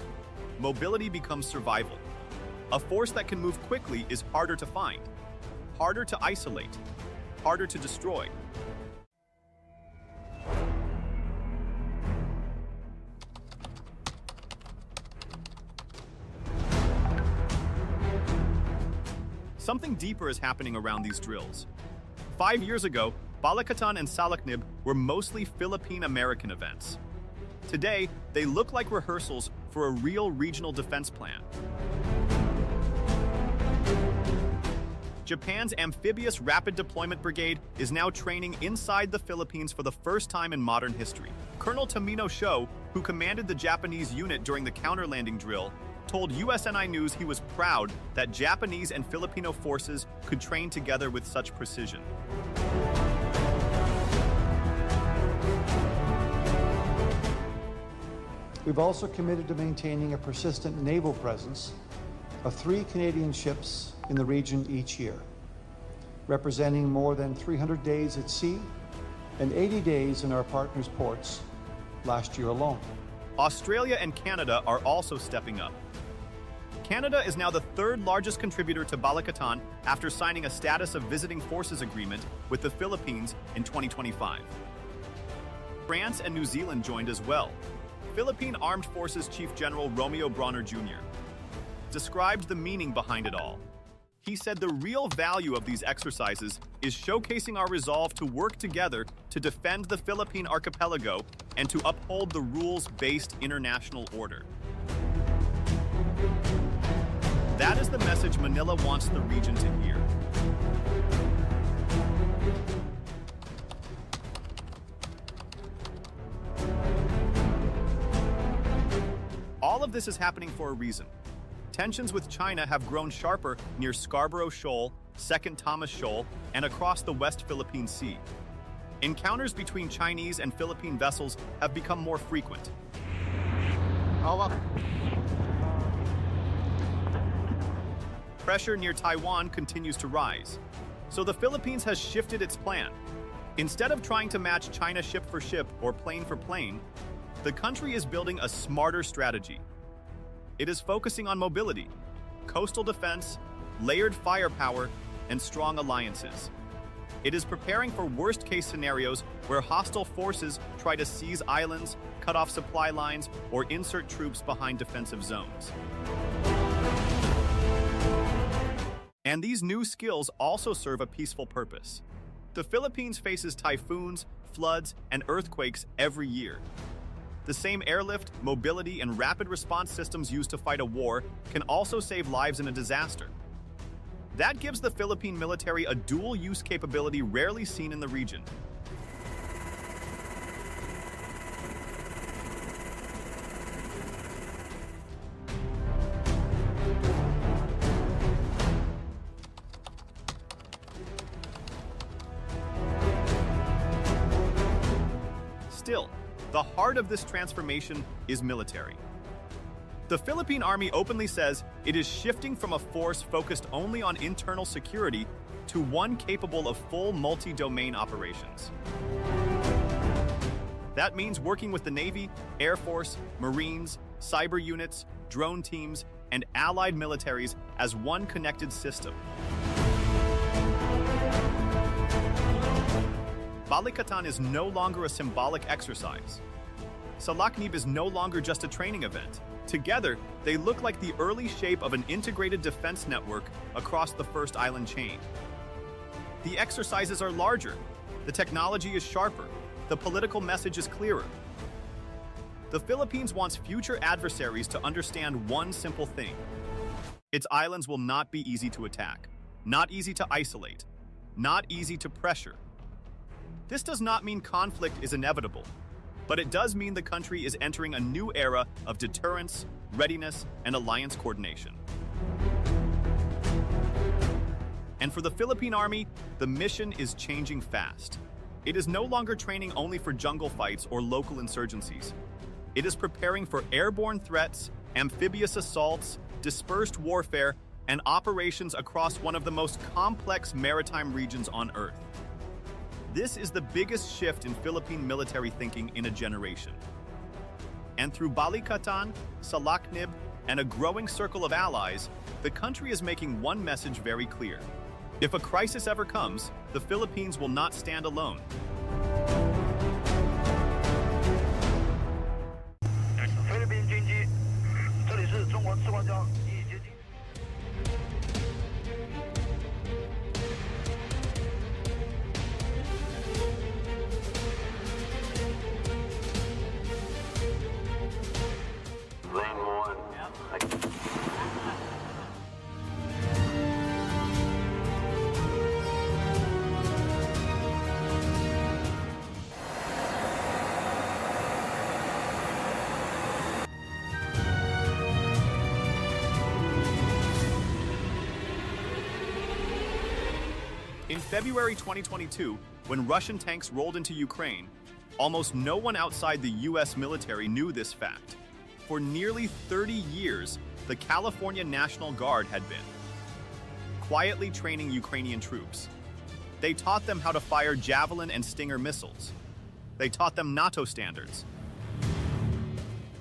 mobility becomes survival. A force that can move quickly is harder to find, harder to isolate, harder to destroy. Something deeper is happening around these drills. 5 years ago, Balikatan and Salaknib were mostly Philippine-American events. Today, they look like rehearsals for a real regional defense plan. Japan's Amphibious Rapid Deployment Brigade is now training inside the Philippines for the first time in modern history. Colonel Tomino Sho, who commanded the Japanese unit during the counter-landing drill, told USNI News he was proud that Japanese and Filipino forces could train together with such precision. We've also committed to maintaining a persistent naval presence of 3 Canadian ships in the region each year, representing more than 300 days at sea and 80 days in our partners' ports last year alone. Australia and Canada are also stepping up. Canada is now the 3rd largest contributor to Balikatan after signing a status of visiting forces agreement with the Philippines in 2025. France and New Zealand joined as well. Philippine Armed Forces Chief General Romeo Bronner Jr. described the meaning behind it all. He said the real value of these exercises is showcasing our resolve to work together to defend the Philippine archipelago and to uphold the rules-based international order. That is the message Manila wants the region to hear. All of this is happening for a reason. Tensions with China have grown sharper near Scarborough Shoal, Second Thomas Shoal, and across the West Philippine Sea. Encounters between Chinese and Philippine vessels have become more frequent. Pressure near Taiwan continues to rise, so the Philippines has shifted its plan. Instead of trying to match China ship for ship or plane for plane, the country is building a smarter strategy. It is focusing on mobility, coastal defense, layered firepower, and strong alliances. It is preparing for worst-case scenarios where hostile forces try to seize islands, cut off supply lines, or insert troops behind defensive zones. And these new skills also serve a peaceful purpose. The Philippines faces typhoons, floods, and earthquakes every year. The same airlift, mobility, and rapid response systems used to fight a war can also save lives in a disaster. That gives the Philippine military a dual-use capability rarely seen in the region. Still, the heart of this transformation is military. The Philippine Army openly says it is shifting from a force focused only on internal security to one capable of full multi-domain operations. That means working with the Navy, Air Force, Marines, cyber units, drone teams, and allied militaries as one connected system. Balikatan is no longer a symbolic exercise. Salaknib is no longer just a training event. Together, they look like the early shape of an integrated defense network across the first island chain. The exercises are larger, the technology is sharper, the political message is clearer. The Philippines wants future adversaries to understand one simple thing. Its islands will not be easy to attack, not easy to isolate, not easy to pressure. This does not mean conflict is inevitable, but it does mean the country is entering a new era of deterrence, readiness, and alliance coordination. And for the Philippine Army, the mission is changing fast. It is no longer training only for jungle fights or local insurgencies. It is preparing for airborne threats, amphibious assaults, dispersed warfare, and operations across one of the most complex maritime regions on Earth. This is the biggest shift in Philippine military thinking in a generation. And through Balikatan, Salaknib, and a growing circle of allies, the country is making one message very clear. If a crisis ever comes, the Philippines will not stand alone. Philippine 军机，这里是中国士官江已接近。Lane 1. In February 2022, when Russian tanks rolled into Ukraine, almost no one outside the US military knew this fact. For nearly 30 years, the California National Guard had been quietly training Ukrainian troops. They taught them how to fire Javelin and Stinger missiles. They taught them NATO standards.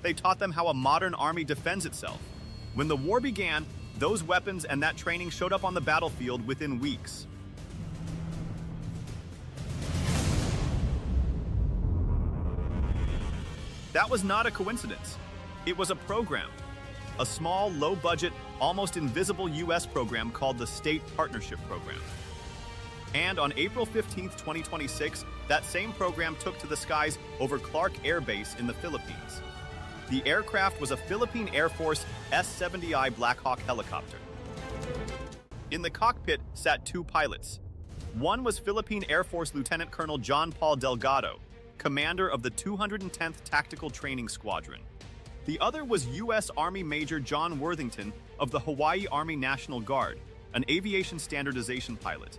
They taught them how a modern army defends itself. When the war began, those weapons and that training showed up on the battlefield within weeks. That was not a coincidence. It was a program. A small, low-budget, almost invisible U.S. program called the State Partnership Program. And on April 15, 2026, that same program took to the skies over Clark Air Base in the Philippines. The aircraft was a Philippine Air Force S-70I Black Hawk helicopter. In the cockpit sat two pilots. One was Philippine Air Force Lieutenant Colonel John Paul Delgado, commander of the 210th Tactical Training Squadron. The other was U.S. Army Major John Worthington of the Hawaii Army National Guard, an aviation standardization pilot.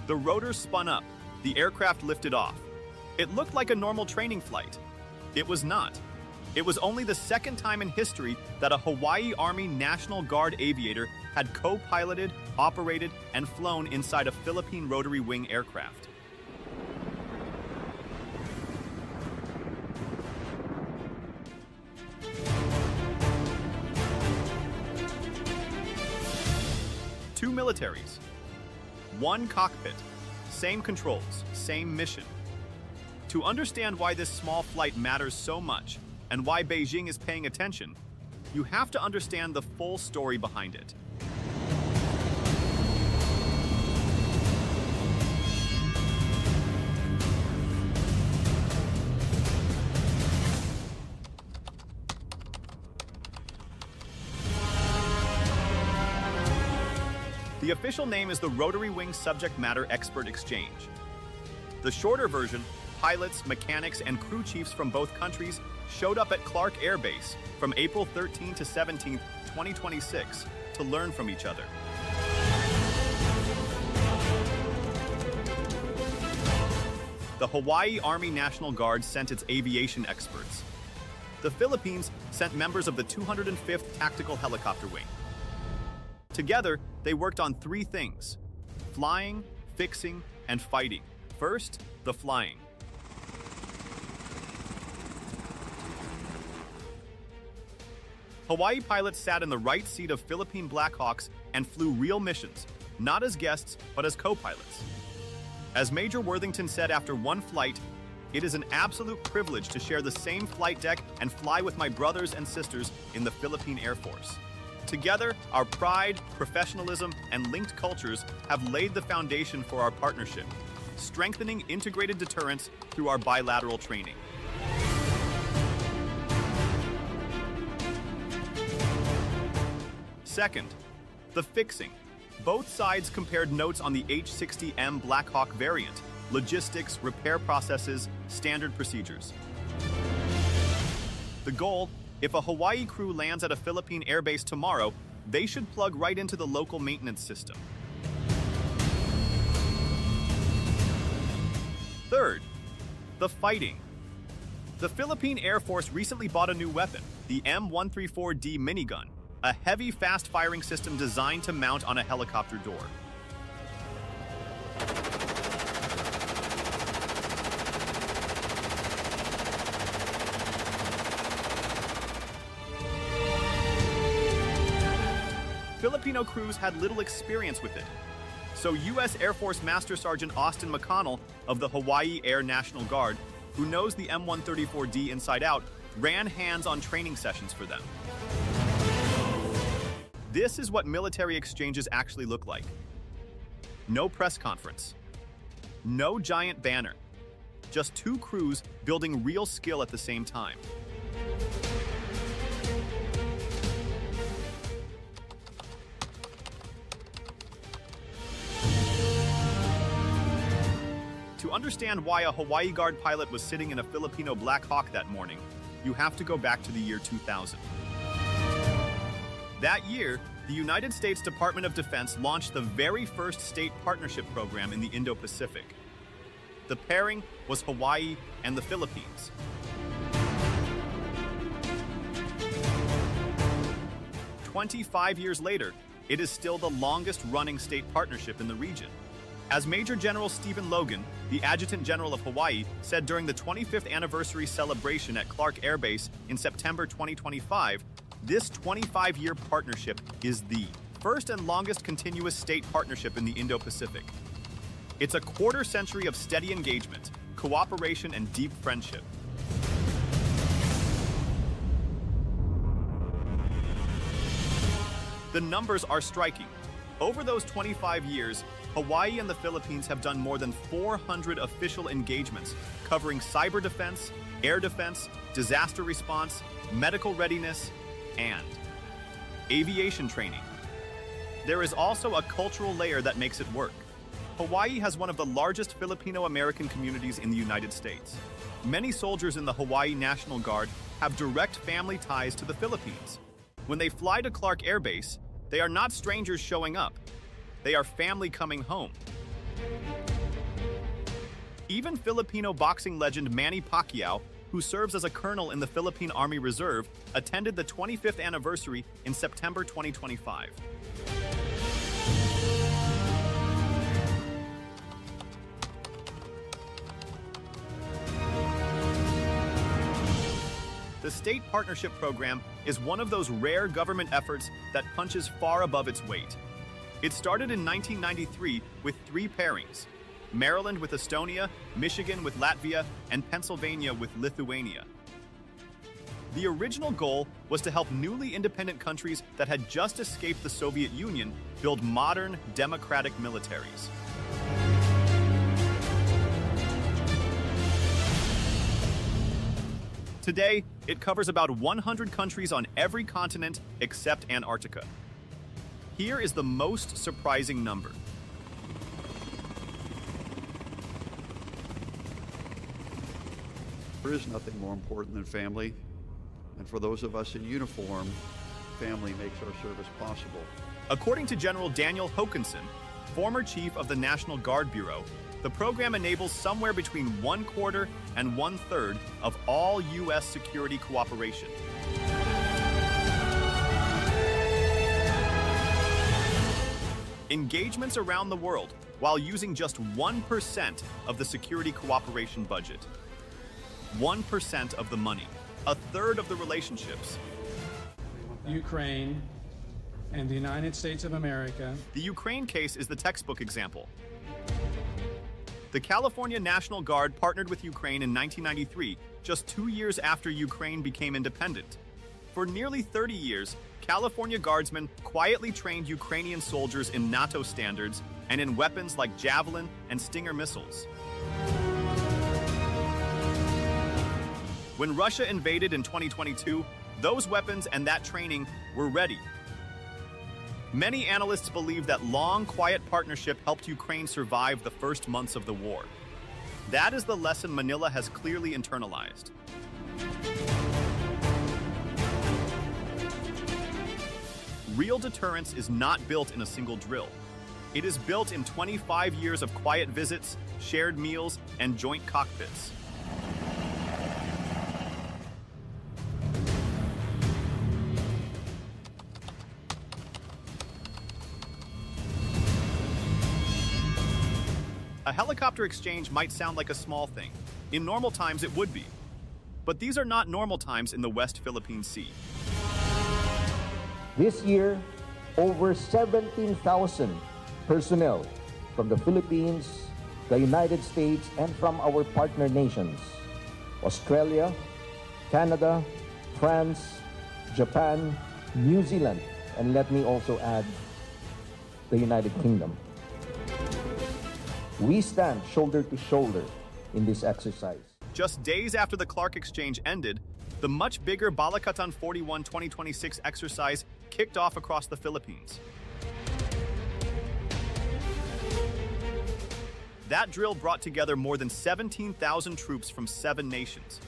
The rotors spun up. The aircraft lifted off. It looked like a normal training flight. It was not. It was only the second time in history that a Hawaii Army National Guard aviator had co-piloted, operated, and flown inside a Philippine rotary wing aircraft. Two militaries, one cockpit, same controls, same mission. To understand why this small flight matters so much and why Beijing is paying attention, you have to understand the full story behind it. The official name is the Rotary Wing Subject Matter Expert Exchange. The shorter version, pilots, mechanics, and crew chiefs from both countries showed up at Clark Air Base from April 13 to 17, 2026 to learn from each other. The Hawaii Army National Guard sent its aviation experts. The Philippines sent members of the 205th Tactical Helicopter Wing. Together, they worked on three things: flying, fixing, and fighting. First, the flying. Hawaii pilots sat in the right seat of Philippine Blackhawks and flew real missions, not as guests, but as co-pilots. As Major Worthington said after one flight, "It is an absolute privilege to share the same flight deck and fly with my brothers and sisters in the Philippine Air Force." Together, our pride, professionalism, and linked cultures have laid the foundation for our partnership, strengthening integrated deterrence through our bilateral training. Second, the fixing. Both sides compared notes on the H-60M Blackhawk variant, logistics, repair processes, standard procedures. The goal: if a Hawaii crew lands at a Philippine airbase tomorrow, they should plug right into the local maintenance system. Third, the fighting. The Philippine Air Force recently bought a new weapon, the M134D minigun, a heavy, fast-firing system designed to mount on a helicopter door. Filipino crews had little experience with it. So U.S. Air Force Master Sergeant Austin McConnell of the Hawaii Air National Guard, who knows the M134D inside out, ran hands-on training sessions for them. This is what military exchanges actually look like. No press conference. No giant banner. Just two crews building real skill at the same time. To understand why a Hawaii Guard pilot was sitting in a Filipino Black Hawk that morning, you have to go back to the year 2000. That year, the United States Department of Defense launched the very first state partnership program in the Indo-Pacific. The pairing was Hawaii and the Philippines. "25 years later, it is still the longest-running state partnership in the region. As Major General Stephen Logan, the Adjutant General of Hawaii, said during the 25th anniversary celebration at Clark Air Base in September 2025, this 25-year partnership is the first and longest continuous state partnership in the Indo-Pacific. It's a quarter century of steady engagement, cooperation, and deep friendship. The numbers are striking. Over those 25 years, Hawaii and the Philippines have done more than 400 official engagements covering cyber defense, air defense, disaster response, medical readiness, and aviation training. There is also a cultural layer that makes it work. Hawaii has one of the largest Filipino-American communities in the United States. Many soldiers in the Hawaii National Guard have direct family ties to the Philippines. When they fly to Clark Air Base, they are not strangers showing up. They are family coming home. Even Filipino boxing legend Manny Pacquiao, who serves as a colonel in the Philippine Army Reserve, attended the 25th anniversary in September 2025. The State Partnership Program is one of those rare government efforts that punches far above its weight. It started in 1993 with 3 pairings: Maryland with Estonia, Michigan with Latvia, and Pennsylvania with Lithuania. The original goal was to help newly independent countries that had just escaped the Soviet Union build modern, democratic militaries. Today, it covers about 100 countries on every continent except Antarctica. Here is the most surprising number. There is nothing more important than family, and for those of us in uniform, family makes our service possible. According to General Daniel Hokanson, former chief of the National Guard Bureau, the program enables somewhere between 1/4 and 1/3 of all U.S. security cooperation. Engagements around the world while using just 1% of the security cooperation budget. 1% of the money, 1/3 of the relationships. Ukraine and the United States of America. The Ukraine case is the textbook example. The California National Guard partnered with Ukraine in 1993, just 2 years after Ukraine became independent. For nearly 30 years, California Guardsmen quietly trained Ukrainian soldiers in NATO standards and in weapons like Javelin and Stinger missiles. When Russia invaded in 2022, those weapons and that training were ready. Many analysts believe that long, quiet partnership helped Ukraine survive the first months of the war. That is the lesson Manila has clearly internalized. Real deterrence is not built in a single drill. It is built in 25 years of quiet visits, shared meals, and joint cockpits. A helicopter exchange might sound like a small thing. In normal times, it would be. But these are not normal times in the West Philippine Sea. This year, over 17,000 personnel from the Philippines, the United States, and from our partner nations, Australia, Canada, France, Japan, New Zealand, and let me also add, the United Kingdom. We stand shoulder to shoulder in this exercise. Just days after the Clark exchange ended, the much bigger Balikatan 41 2026 exercise kicked off across the Philippines. That drill brought together more than 17,000 troops from 7 nations.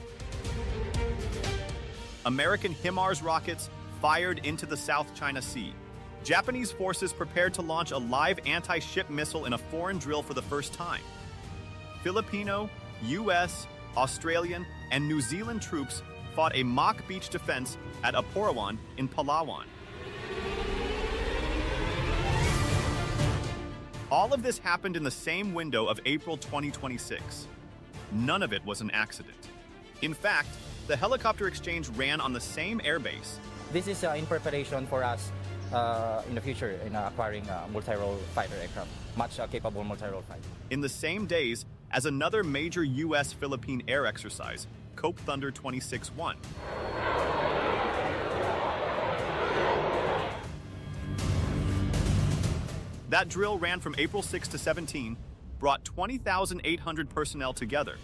American HIMARS rockets fired into the South China Sea. Japanese forces prepared to launch a live anti-ship missile in a foreign drill for the first time. Filipino, US, Australian, and New Zealand troops fought a mock beach defense at Apurawan in Palawan. All of this happened in the same window of April 2026. None of it was an accident. In fact, the helicopter exchange ran on the same airbase. This is in preparation for us in the future in acquiring multirole fighter aircraft, much capable multirole fighter. In the same days as another major U.S. Philippine air exercise, Cope Thunder 26-1. That drill ran from April 6 to 17, brought 20,800 personnel together,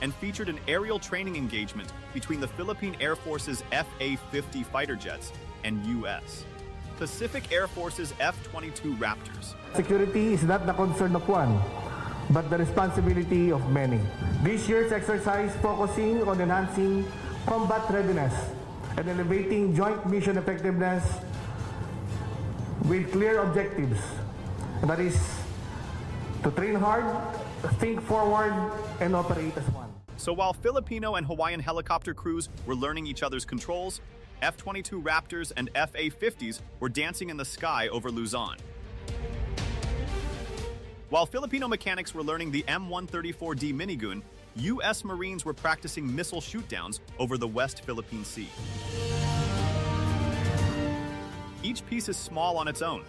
and featured an aerial training engagement between the Philippine Air Force's FA-50 fighter jets and U.S. Pacific Air Force's F-22 Raptors. Security is not the concern of one, but the responsibility of many. This year's exercise focusing on enhancing combat readiness and elevating joint mission effectiveness with clear objectives. And that is to train hard, think forward, and operate as one. So while Filipino and Hawaiian helicopter crews were learning each other's controls, F-22 Raptors and FA-50s were dancing in the sky over Luzon. While Filipino mechanics were learning the M134D minigun, U.S. Marines were practicing missile shootdowns over the West Philippine Sea. Each piece is small on its own.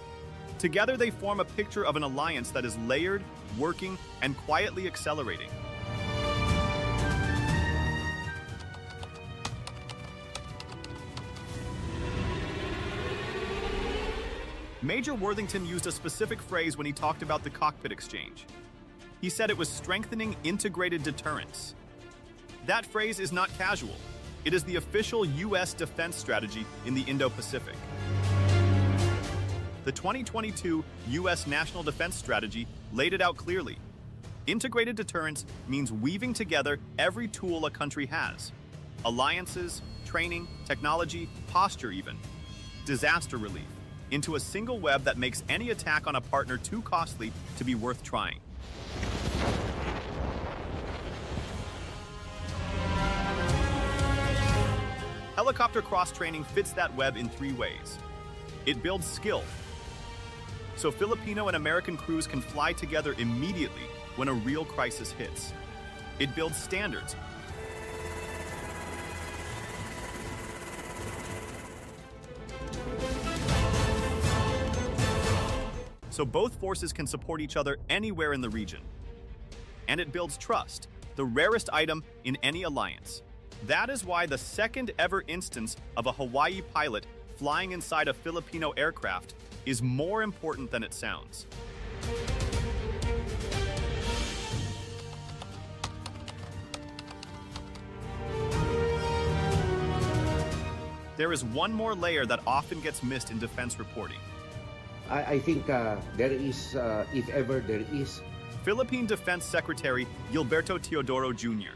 Together they form a picture of an alliance that is layered, working, and quietly accelerating. Major Worthington used a specific phrase when he talked about the cockpit exchange. He said it was strengthening integrated deterrence. That phrase is not casual. It is the official U.S. defense strategy in the Indo-Pacific. The 2022 U.S. National Defense Strategy laid it out clearly. Integrated deterrence means weaving together every tool a country has. Alliances, training, technology, posture even, disaster relief, into a single web that makes any attack on a partner too costly to be worth trying. Helicopter cross-training fits that web in 3 ways. It builds skill, so Filipino and American crews can fly together immediately when a real crisis hits. It builds standards, so both forces can support each other anywhere in the region. And it builds trust, the rarest item in any alliance. That is why the second ever instance of a Hawaii pilot flying inside a Filipino aircraft is more important than it sounds. There is one more layer that often gets missed in defense reporting. I think there is, if ever there is. Philippine Defense Secretary Gilberto Teodoro Jr.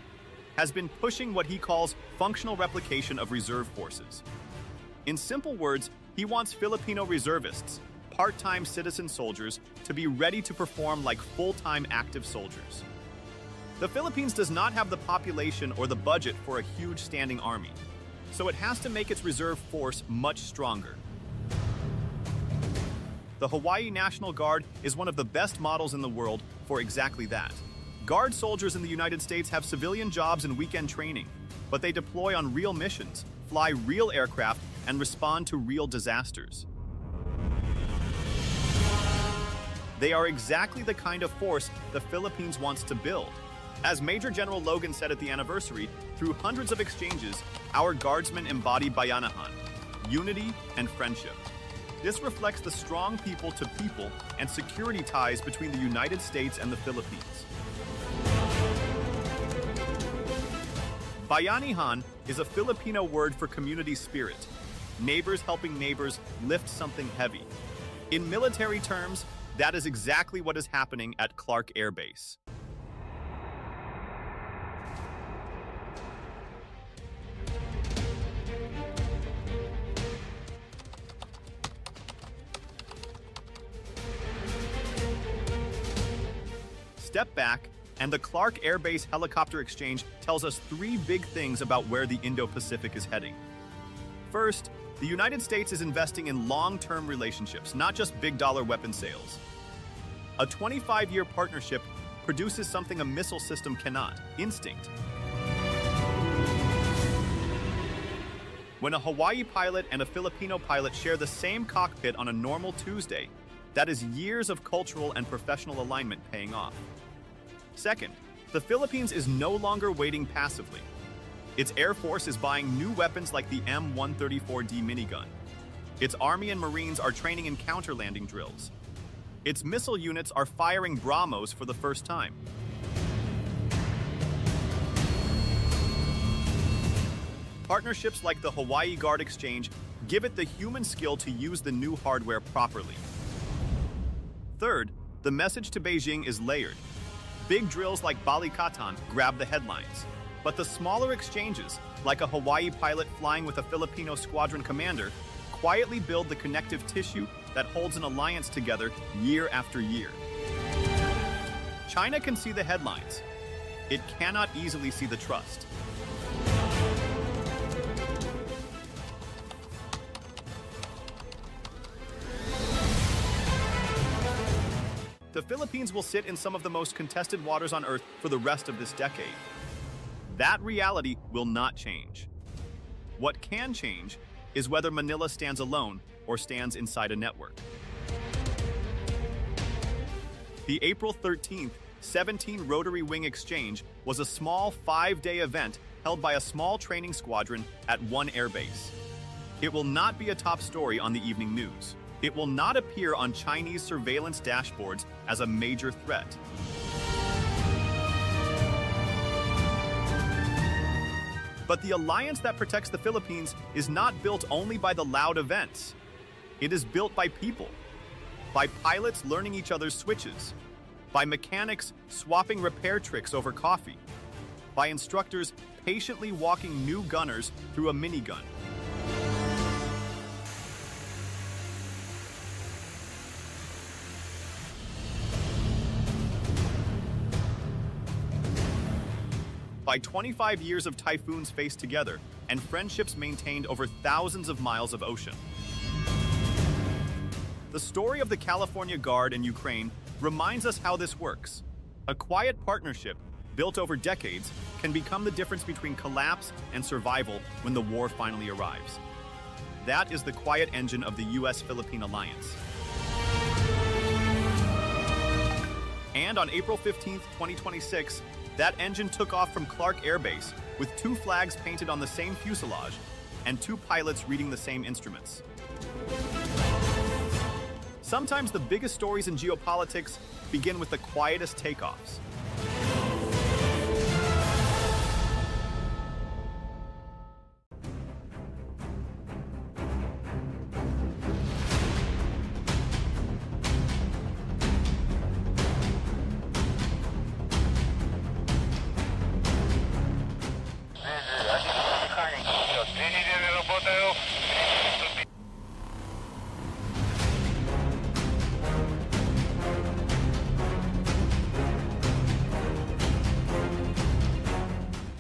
has been pushing what he calls functional replication of reserve forces. In simple words, he wants Filipino reservists, part-time citizen soldiers, to be ready to perform like full-time active soldiers. The Philippines does not have the population or the budget for a huge standing army, so it has to make its reserve force much stronger. The Hawaii National Guard is one of the best models in the world for exactly that. Guard soldiers in the United States have civilian jobs and weekend training, but they deploy on real missions, fly real aircraft, and respond to real disasters. They are exactly the kind of force the Philippines wants to build. As Major General Logan said at the anniversary, through hundreds of exchanges, our guardsmen embody bayanihan, unity and friendship. This reflects the strong people-to-people and security ties between the United States and the Philippines. Bayanihan is a Filipino word for community spirit, neighbors helping neighbors lift something heavy. In military terms, that is exactly what is happening at Clark Air Base. Step back, and the Clark Air Base helicopter exchange tells us 3 big things about where the Indo-Pacific is heading. First, the United States is investing in long-term relationships, not just big-dollar weapon sales. A 25-year partnership produces something a missile system cannot: instinct. When a Hawaii pilot and a Filipino pilot share the same cockpit on a normal Tuesday, that is years of cultural and professional alignment paying off. Second, the Philippines is no longer waiting passively. Its Air Force is buying new weapons like the M134D minigun. Its Army and Marines are training in counter-landing drills. Its missile units are firing BrahMos for the first time. Partnerships like the Hawaii Guard Exchange give it the human skill to use the new hardware properly. Third, the message to Beijing is layered. Big drills like Balikatan grab the headlines, but the smaller exchanges, like a Hawaii pilot flying with a Filipino squadron commander, quietly build the connective tissue that holds an alliance together year after year. China can see the headlines. It cannot easily see the trust. The Philippines will sit in some of the most contested waters on Earth for the rest of this decade. That reality will not change. What can change is whether Manila stands alone or stands inside a network. The April 13th 17 Rotary Wing Exchange was a small 5-day event held by a small training squadron at one airbase. It will not be a top story on the evening news. It will not appear on Chinese surveillance dashboards as a major threat. But the alliance that protects the Philippines is not built only by the loud events. It is built by people, by pilots learning each other's switches, by mechanics swapping repair tricks over coffee, by instructors patiently walking new gunners through a minigun. By 25 years of typhoons faced together and friendships maintained over thousands of miles of ocean. The story of the California Guard in Ukraine reminds us how this works. A quiet partnership built over decades can become the difference between collapse and survival when the war finally arrives. That is the quiet engine of the U.S.-Philippine alliance. And on April 15, 2026, that engine took off from Clark Air Base with 2 flags painted on the same fuselage and 2 pilots reading the same instruments. Sometimes the biggest stories in geopolitics begin with the quietest takeoffs.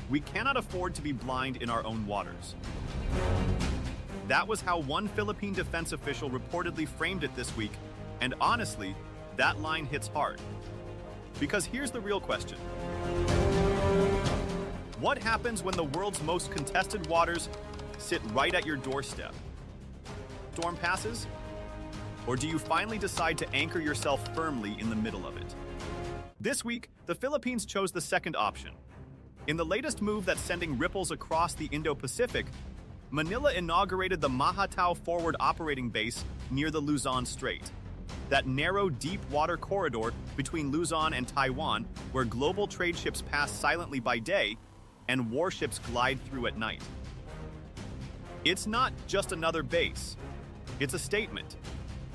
We cannot afford to be blind in our own waters. That was how one Philippine defense official reportedly framed it this week, and honestly, that line hits hard. Because here's the real question. What happens when the world's most contested waters sit right at your doorstep? Storm passes? Or do you finally decide to anchor yourself firmly in the middle of it? This week, the Philippines chose the second option. In the latest move that's sending ripples across the Indo-Pacific, Manila inaugurated the Mahatao Forward Operating Base near the Luzon Strait, that narrow, deep water corridor between Luzon and Taiwan where global trade ships pass silently by day and warships glide through at night. It's not just another base. It's a statement,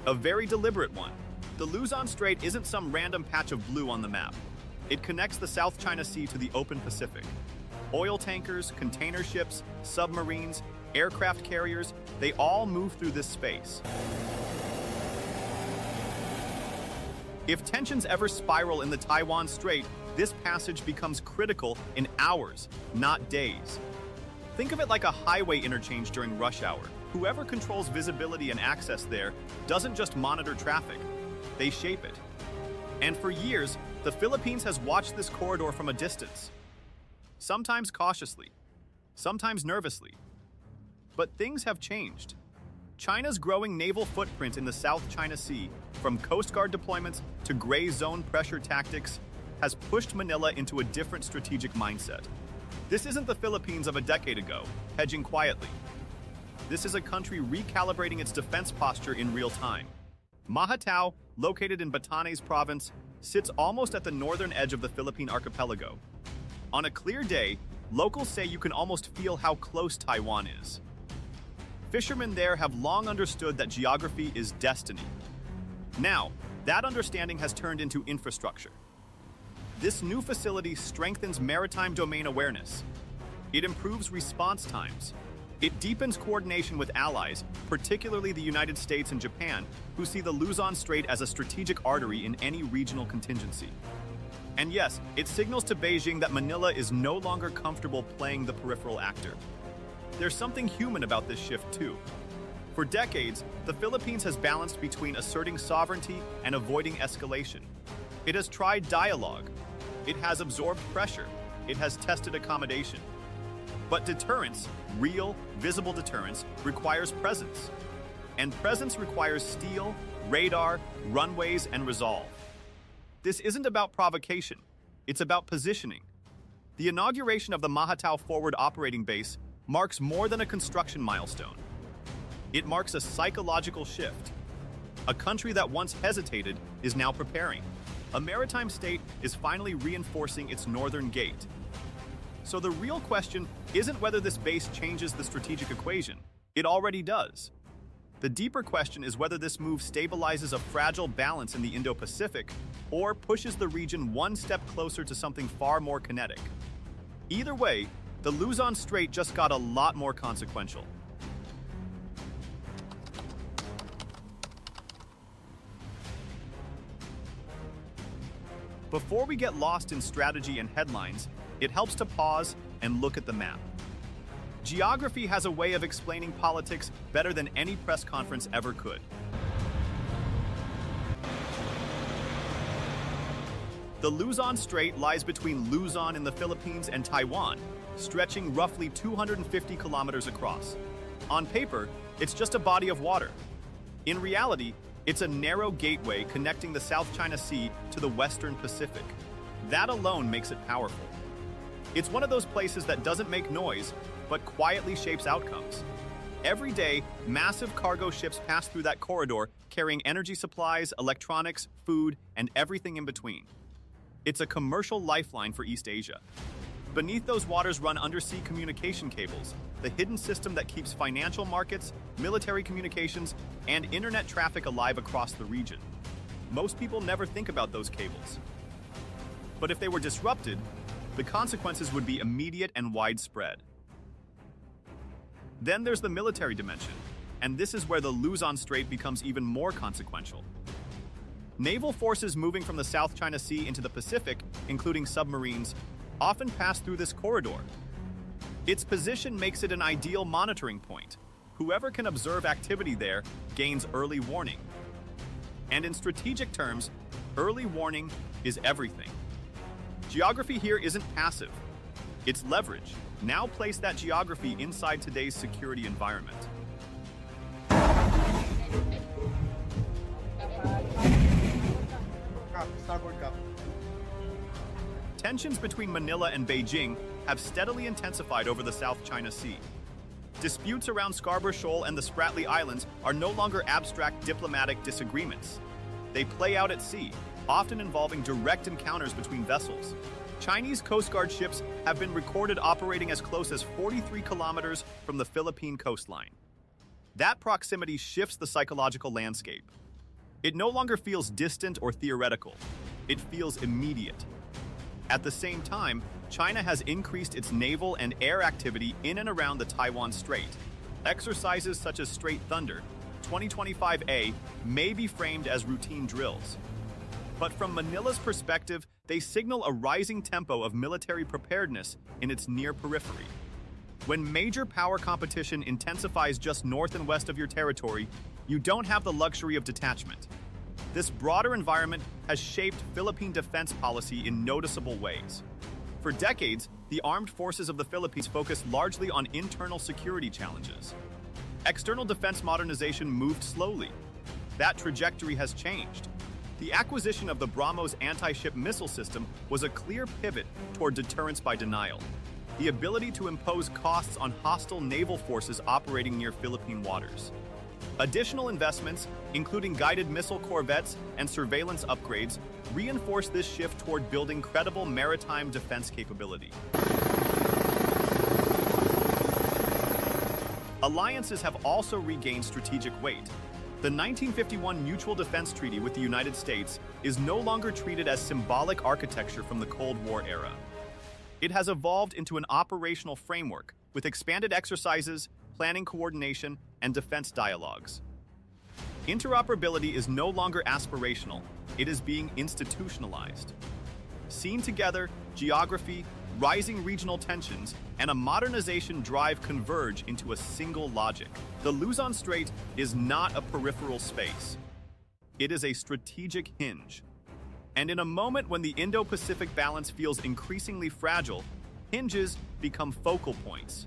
a very deliberate one. The Luzon Strait isn't some random patch of blue on the map. It connects the South China Sea to the open Pacific. Oil tankers, container ships, submarines, aircraft carriers, they all move through this space. If tensions ever spiral in the Taiwan Strait, this passage becomes critical in hours, not days. Think of it like a highway interchange during rush hour. Whoever controls visibility and access there doesn't just monitor traffic, they shape it. And for years, the Philippines has watched this corridor from a distance. Sometimes cautiously, sometimes nervously. But things have changed. China's growing naval footprint in the South China Sea, from Coast Guard deployments to gray zone pressure tactics, has pushed Manila into a different strategic mindset. This isn't the Philippines of a decade ago, hedging quietly. This is a country recalibrating its defense posture in real time. Mahatao, located in Batanes province, sits almost at the northern edge of the Philippine archipelago. On a clear day, locals say you can almost feel how close Taiwan is. Fishermen there have long understood that geography is destiny. Now, that understanding has turned into infrastructure. This new facility strengthens maritime domain awareness. It improves response times. It deepens coordination with allies, particularly the United States and Japan, who see the Luzon Strait as a strategic artery in any regional contingency. And yes, it signals to Beijing that Manila is no longer comfortable playing the peripheral actor. There's something human about this shift too. For decades, the Philippines has balanced between asserting sovereignty and avoiding escalation. It has tried dialogue. It has absorbed pressure. It has tested accommodation. But deterrence, real, visible deterrence, requires presence. And presence requires steel, radar, runways, and resolve. This isn't about provocation. It's about positioning. The inauguration of the Mahatao Forward Operating Base marks more than a construction milestone. It marks a psychological shift. A country that once hesitated is now preparing. A maritime state is finally reinforcing its northern gate. So the real question isn't whether this base changes the strategic equation. It already does. The deeper question is whether this move stabilizes a fragile balance in the Indo-Pacific or pushes the region one step closer to something far more kinetic. Either way, the Luzon Strait just got a lot more consequential. Before we get lost in strategy and headlines, it helps to pause and look at the map. Geography has a way of explaining politics better than any press conference ever could. The Luzon Strait lies between Luzon in the Philippines and Taiwan, stretching roughly 250 kilometers across. On paper, it's just a body of water. In reality, it's a narrow gateway connecting the South China Sea to the Western Pacific. That alone makes it powerful. It's one of those places that doesn't make noise, but quietly shapes outcomes. Every day, massive cargo ships pass through that corridor carrying energy supplies, electronics, food, and everything in between. It's a commercial lifeline for East Asia. Beneath those waters run undersea communication cables, the hidden system that keeps financial markets, military communications, and internet traffic alive across the region. Most people never think about those cables. But if they were disrupted, the consequences would be immediate and widespread. Then there's the military dimension, and this is where the Luzon Strait becomes even more consequential. Naval forces moving from the South China Sea into the Pacific, including submarines, often pass through this corridor. Its position makes it an ideal monitoring point. Whoever can observe activity there gains early warning. And in strategic terms, early warning is everything. Geography here isn't passive. It's leverage. Now place that geography inside today's security environment. Tensions between Manila and Beijing have steadily intensified over the South China Sea. Disputes around Scarborough Shoal and the Spratly Islands are no longer abstract diplomatic disagreements. They play out at sea, often involving direct encounters between vessels. Chinese Coast Guard ships have been recorded operating as close as 43 kilometers from the Philippine coastline. That proximity shifts the psychological landscape. It no longer feels distant or theoretical. It feels immediate. At the same time, China has increased its naval and air activity in and around the Taiwan Strait. Exercises such as Strait Thunder 2025A may be framed as routine drills. But from Manila's perspective, they signal a rising tempo of military preparedness in its near periphery. When major power competition intensifies just north and west of your territory, you don't have the luxury of detachment. This broader environment has shaped Philippine defense policy in noticeable ways. For decades, the armed forces of the Philippines focused largely on internal security challenges. External defense modernization moved slowly. That trajectory has changed. The acquisition of the BrahMos anti-ship missile system was a clear pivot toward deterrence by denial. The ability to impose costs on hostile naval forces operating near Philippine waters. Additional investments, including guided missile corvettes and surveillance upgrades, reinforce this shift toward building credible maritime defense capability. Alliances have also regained strategic weight. The 1951 Mutual Defense Treaty with the United States is no longer treated as symbolic architecture from the Cold War era. It has evolved into an operational framework with expanded exercises, planning coordination, and defense dialogues. Interoperability is no longer aspirational, it is being institutionalized. Seen together, geography, rising regional tensions, and a modernization drive converge into a single logic. The Luzon Strait is not a peripheral space. It is a strategic hinge. And in a moment when the Indo-Pacific balance feels increasingly fragile, hinges become focal points.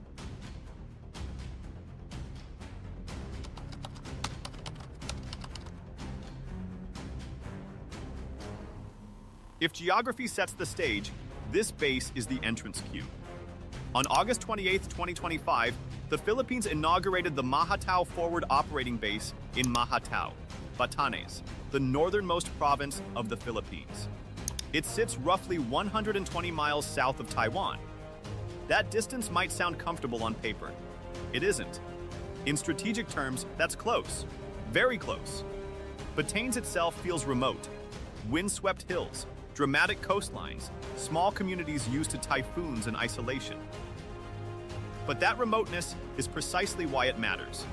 If geography sets the stage, this base is the entrance cue. On August 28, 2025, the Philippines inaugurated the Mahatao Forward Operating Base in Mahatao. Batanes, the northernmost province of the Philippines. It sits roughly 120 miles south of Taiwan. That distance might sound comfortable on paper. It isn't. In strategic terms, that's close. Very close. Batanes itself feels remote. Windswept hills, dramatic coastlines, small communities used to typhoons and isolation. But that remoteness is precisely why it matters.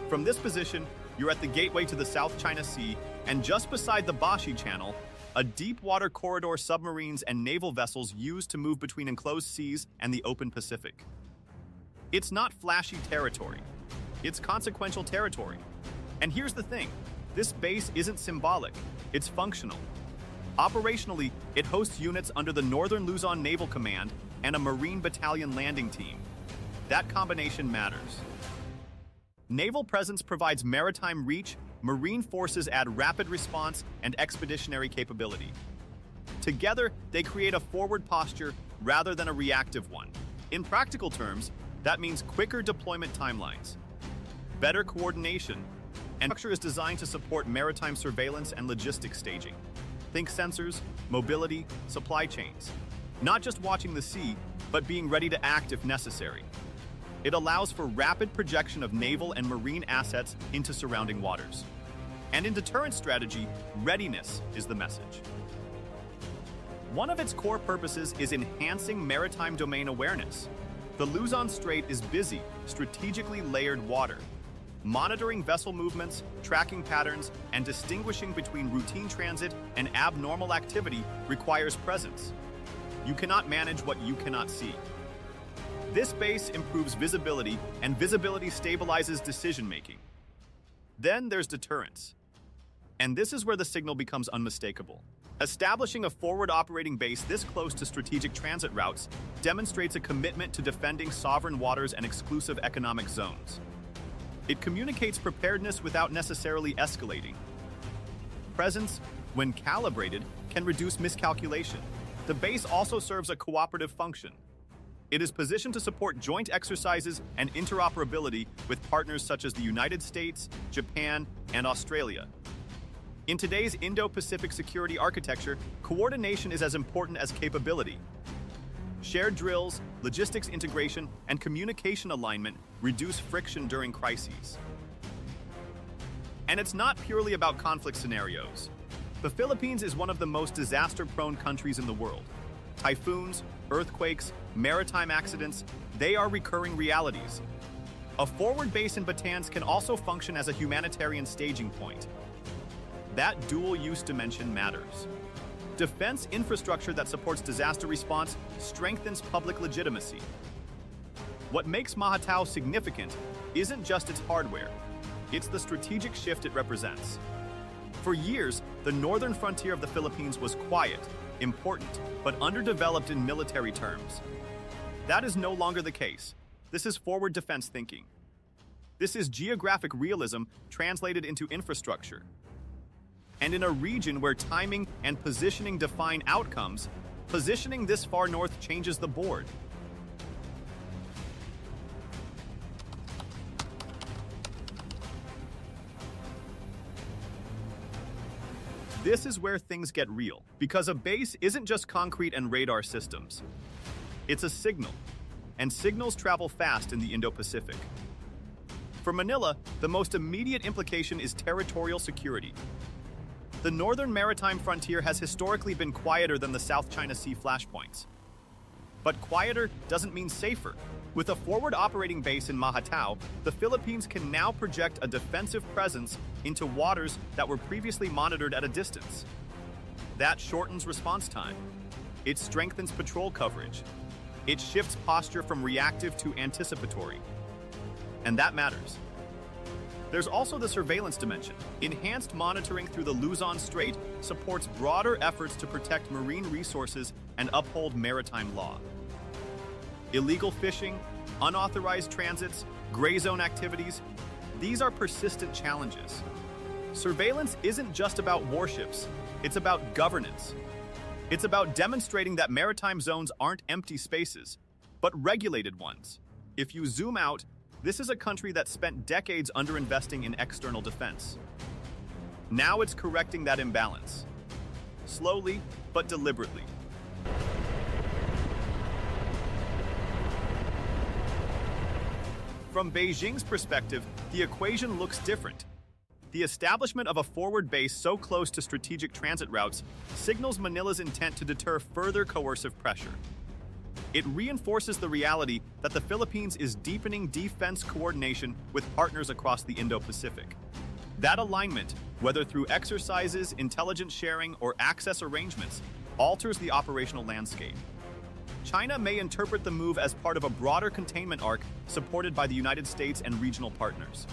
From this position, you're at the gateway to the South China Sea, and just beside the Bashi Channel, a deep water corridor submarines and naval vessels used to move between enclosed seas and the open Pacific. It's not flashy territory. It's consequential territory. And here's the thing, this base isn't symbolic, it's functional. Operationally, it hosts units under the Northern Luzon Naval Command and a Marine Battalion landing team. That combination matters. Naval presence provides maritime reach, Marine forces add rapid response and expeditionary capability. Together, they create a forward posture rather than a reactive one. In practical terms, that means quicker deployment timelines, better coordination, and structure is designed to support maritime surveillance and logistics staging. Think sensors, mobility, supply chains. Not just watching the sea, but being ready to act if necessary. It allows for rapid projection of naval and marine assets into surrounding waters. And in deterrence strategy, readiness is the message. One of its core purposes is enhancing maritime domain awareness. The Luzon Strait is busy, strategically layered water. Monitoring vessel movements, tracking patterns, and distinguishing between routine transit and abnormal activity requires presence. You cannot manage what you cannot see. This base improves visibility, and visibility stabilizes decision-making. Then there's deterrence. And this is where the signal becomes unmistakable. Establishing a forward operating base this close to strategic transit routes demonstrates a commitment to defending sovereign waters and exclusive economic zones. It communicates preparedness without necessarily escalating. Presence, when calibrated, can reduce miscalculation. The base also serves a cooperative function. It is positioned to support joint exercises and interoperability with partners such as the United States, Japan, and Australia. In today's Indo-Pacific security architecture, coordination is as important as capability. Shared drills, logistics integration, and communication alignment reduce friction during crises. And it's not purely about conflict scenarios. The Philippines is one of the most disaster-prone countries in the world. Typhoons, earthquakes, maritime accidents, they are recurring realities. A forward base in Batanes can also function as a humanitarian staging point. That dual-use dimension matters. Defense infrastructure that supports disaster response strengthens public legitimacy. What makes Mahatao significant isn't just its hardware, it's the strategic shift it represents. For years, the northern frontier of the Philippines was quiet, important, but underdeveloped in military terms. That is no longer the case. This is forward defense thinking. This is geographic realism translated into infrastructure. And in a region where timing and positioning define outcomes, positioning this far north changes the board. This is where things get real, because a base isn't just concrete and radar systems. It's a signal, and signals travel fast in the Indo-Pacific. For Manila, the most immediate implication is territorial security. The northern maritime frontier has historically been quieter than the South China Sea flashpoints. But quieter doesn't mean safer. With a forward operating base in Mahatao, the Philippines can now project a defensive presence into waters that were previously monitored at a distance. That shortens response time. It strengthens patrol coverage. It shifts posture from reactive to anticipatory. And that matters. There's also the surveillance dimension. Enhanced monitoring through the Luzon Strait supports broader efforts to protect marine resources and uphold maritime law. Illegal fishing, unauthorized transits, gray zone activities, these are persistent challenges. Surveillance isn't just about warships, it's about governance. It's about demonstrating that maritime zones aren't empty spaces, but regulated ones. If you zoom out, this is a country that spent decades underinvesting in external defense. Now it's correcting that imbalance. Slowly, but deliberately. From Beijing's perspective, the equation looks different. The establishment of a forward base so close to strategic transit routes signals Manila's intent to deter further coercive pressure. It reinforces the reality that the Philippines is deepening defense coordination with partners across the Indo-Pacific. That alignment, whether through exercises, intelligence sharing, or access arrangements, alters the operational landscape. China may interpret the move as part of a broader containment arc supported by the United States and regional partners.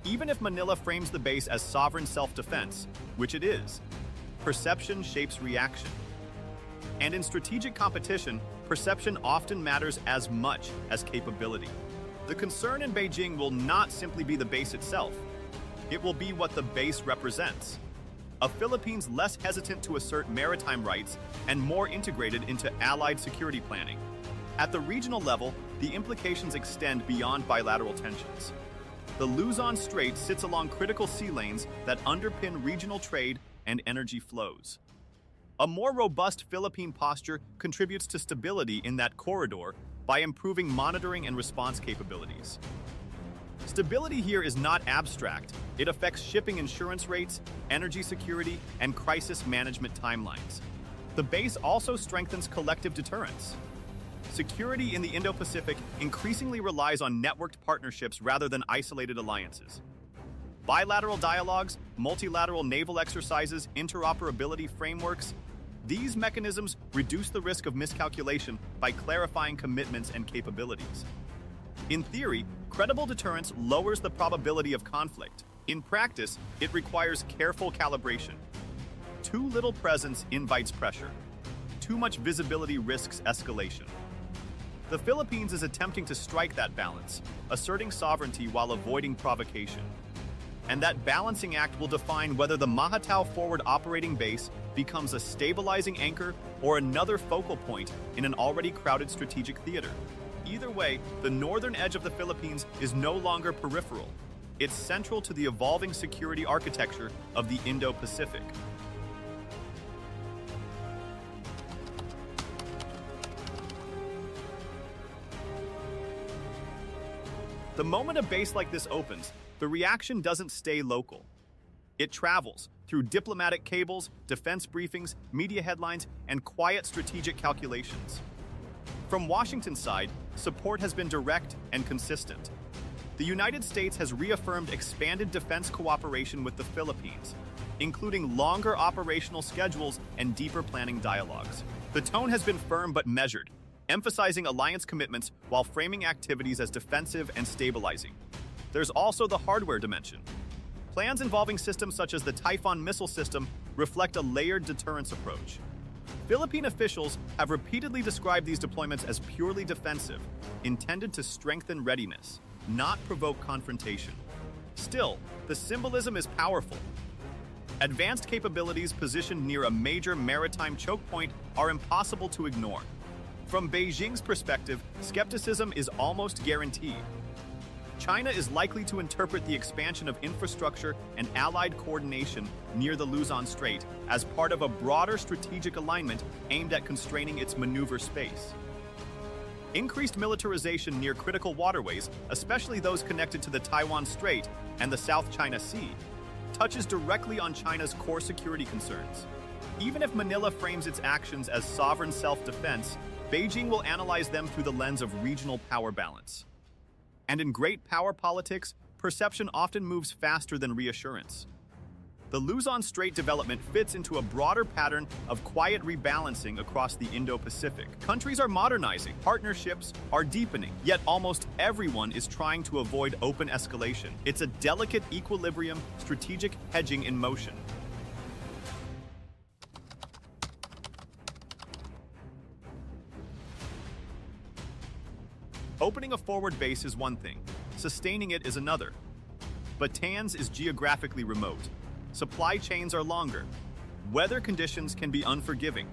Even if Manila frames the base as sovereign self-defense, which it is, perception shapes reaction. And in strategic competition, perception often matters as much as capability. The concern in Beijing will not simply be the base itself. It will be what the base represents. A Philippines less hesitant to assert maritime rights and more integrated into allied security planning. At the regional level, the implications extend beyond bilateral tensions. The Luzon Strait sits along critical sea lanes that underpin regional trade and energy flows. A more robust Philippine posture contributes to stability in that corridor by improving monitoring and response capabilities. Stability here is not abstract. It affects shipping insurance rates, energy security, and crisis management timelines. The base also strengthens collective deterrence. Security in the Indo-Pacific increasingly relies on networked partnerships rather than isolated alliances. Bilateral dialogues, multilateral naval exercises, interoperability frameworks, these mechanisms reduce the risk of miscalculation by clarifying commitments and capabilities. In theory, credible deterrence lowers the probability of conflict. In practice, it requires careful calibration. Too little presence invites pressure. Too much visibility risks escalation. The Philippines is attempting to strike that balance, asserting sovereignty while avoiding provocation. And that balancing act will define whether the Mahatao Forward Operating Base becomes a stabilizing anchor or another focal point in an already crowded strategic theater. Either way, the northern edge of the Philippines is no longer peripheral. It's central to the evolving security architecture of the Indo-Pacific. The moment a base like this opens, the reaction doesn't stay local. It travels through diplomatic cables, defense briefings, media headlines, and quiet strategic calculations. From Washington's side, support has been direct and consistent. The United States has reaffirmed expanded defense cooperation with the Philippines, including longer operational schedules and deeper planning dialogues. The tone has been firm but measured, emphasizing alliance commitments while framing activities as defensive and stabilizing. There's also the hardware dimension. Plans involving systems such as the Typhoon missile system reflect a layered deterrence approach. Philippine officials have repeatedly described these deployments as purely defensive, intended to strengthen readiness, not provoke confrontation. Still, the symbolism is powerful. Advanced capabilities positioned near a major maritime choke point are impossible to ignore. From Beijing's perspective, skepticism is almost guaranteed. China is likely to interpret the expansion of infrastructure and allied coordination near the Luzon Strait as part of a broader strategic alignment aimed at constraining its maneuver space. Increased militarization near critical waterways, especially those connected to the Taiwan Strait and the South China Sea, touches directly on China's core security concerns. Even if Manila frames its actions as sovereign self-defense, Beijing will analyze them through the lens of regional power balance. And in great power politics, perception often moves faster than reassurance. The Luzon Strait development fits into a broader pattern of quiet rebalancing across the Indo-Pacific. Countries are modernizing, partnerships are deepening, yet almost everyone is trying to avoid open escalation. It's a delicate equilibrium, strategic hedging in motion. Opening a forward base is one thing, sustaining it is another. Batan's is geographically remote. Supply chains are longer. Weather conditions can be unforgiving.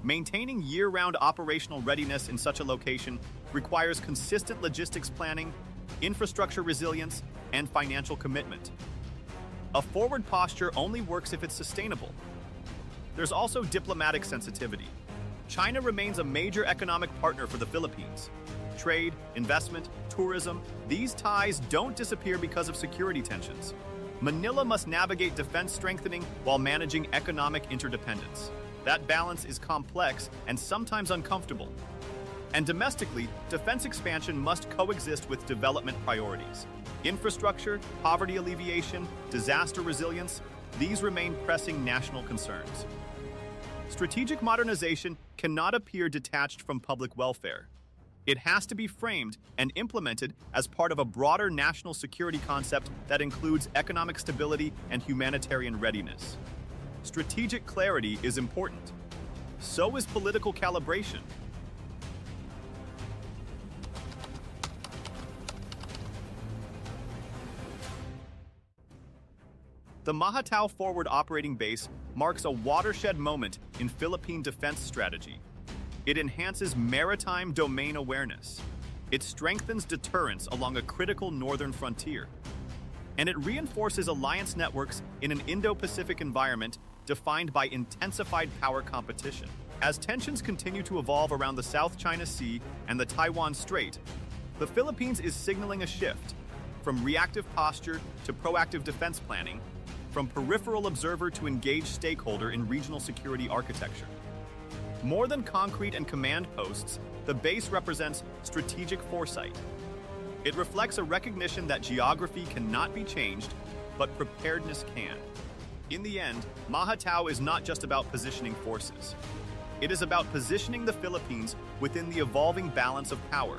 Maintaining year-round operational readiness in such a location requires consistent logistics planning, infrastructure resilience, and financial commitment. A forward posture only works if it's sustainable. There's also diplomatic sensitivity. China remains a major economic partner for the Philippines. Trade, investment, tourism, these ties don't disappear because of security tensions. Manila must navigate defense strengthening while managing economic interdependence. That balance is complex and sometimes uncomfortable. And domestically, defense expansion must coexist with development priorities. Infrastructure, poverty alleviation, disaster resilience, these remain pressing national concerns. Strategic modernization cannot appear detached from public welfare. It has to be framed and implemented as part of a broader national security concept that includes economic stability and humanitarian readiness. Strategic clarity is important. So is political calibration. The Mahatao Forward Operating Base marks a watershed moment in Philippine defense strategy. It enhances maritime domain awareness. It strengthens deterrence along a critical northern frontier. And it reinforces alliance networks in an Indo-Pacific environment defined by intensified power competition. As tensions continue to evolve around the South China Sea and the Taiwan Strait, the Philippines is signaling a shift from reactive posture to proactive defense planning, from peripheral observer to engaged stakeholder in regional security architecture. More than concrete and command posts, the base represents strategic foresight. It reflects a recognition that geography cannot be changed, but preparedness can. In the end, Mahatao is not just about positioning forces. It is about positioning the Philippines within the evolving balance of power,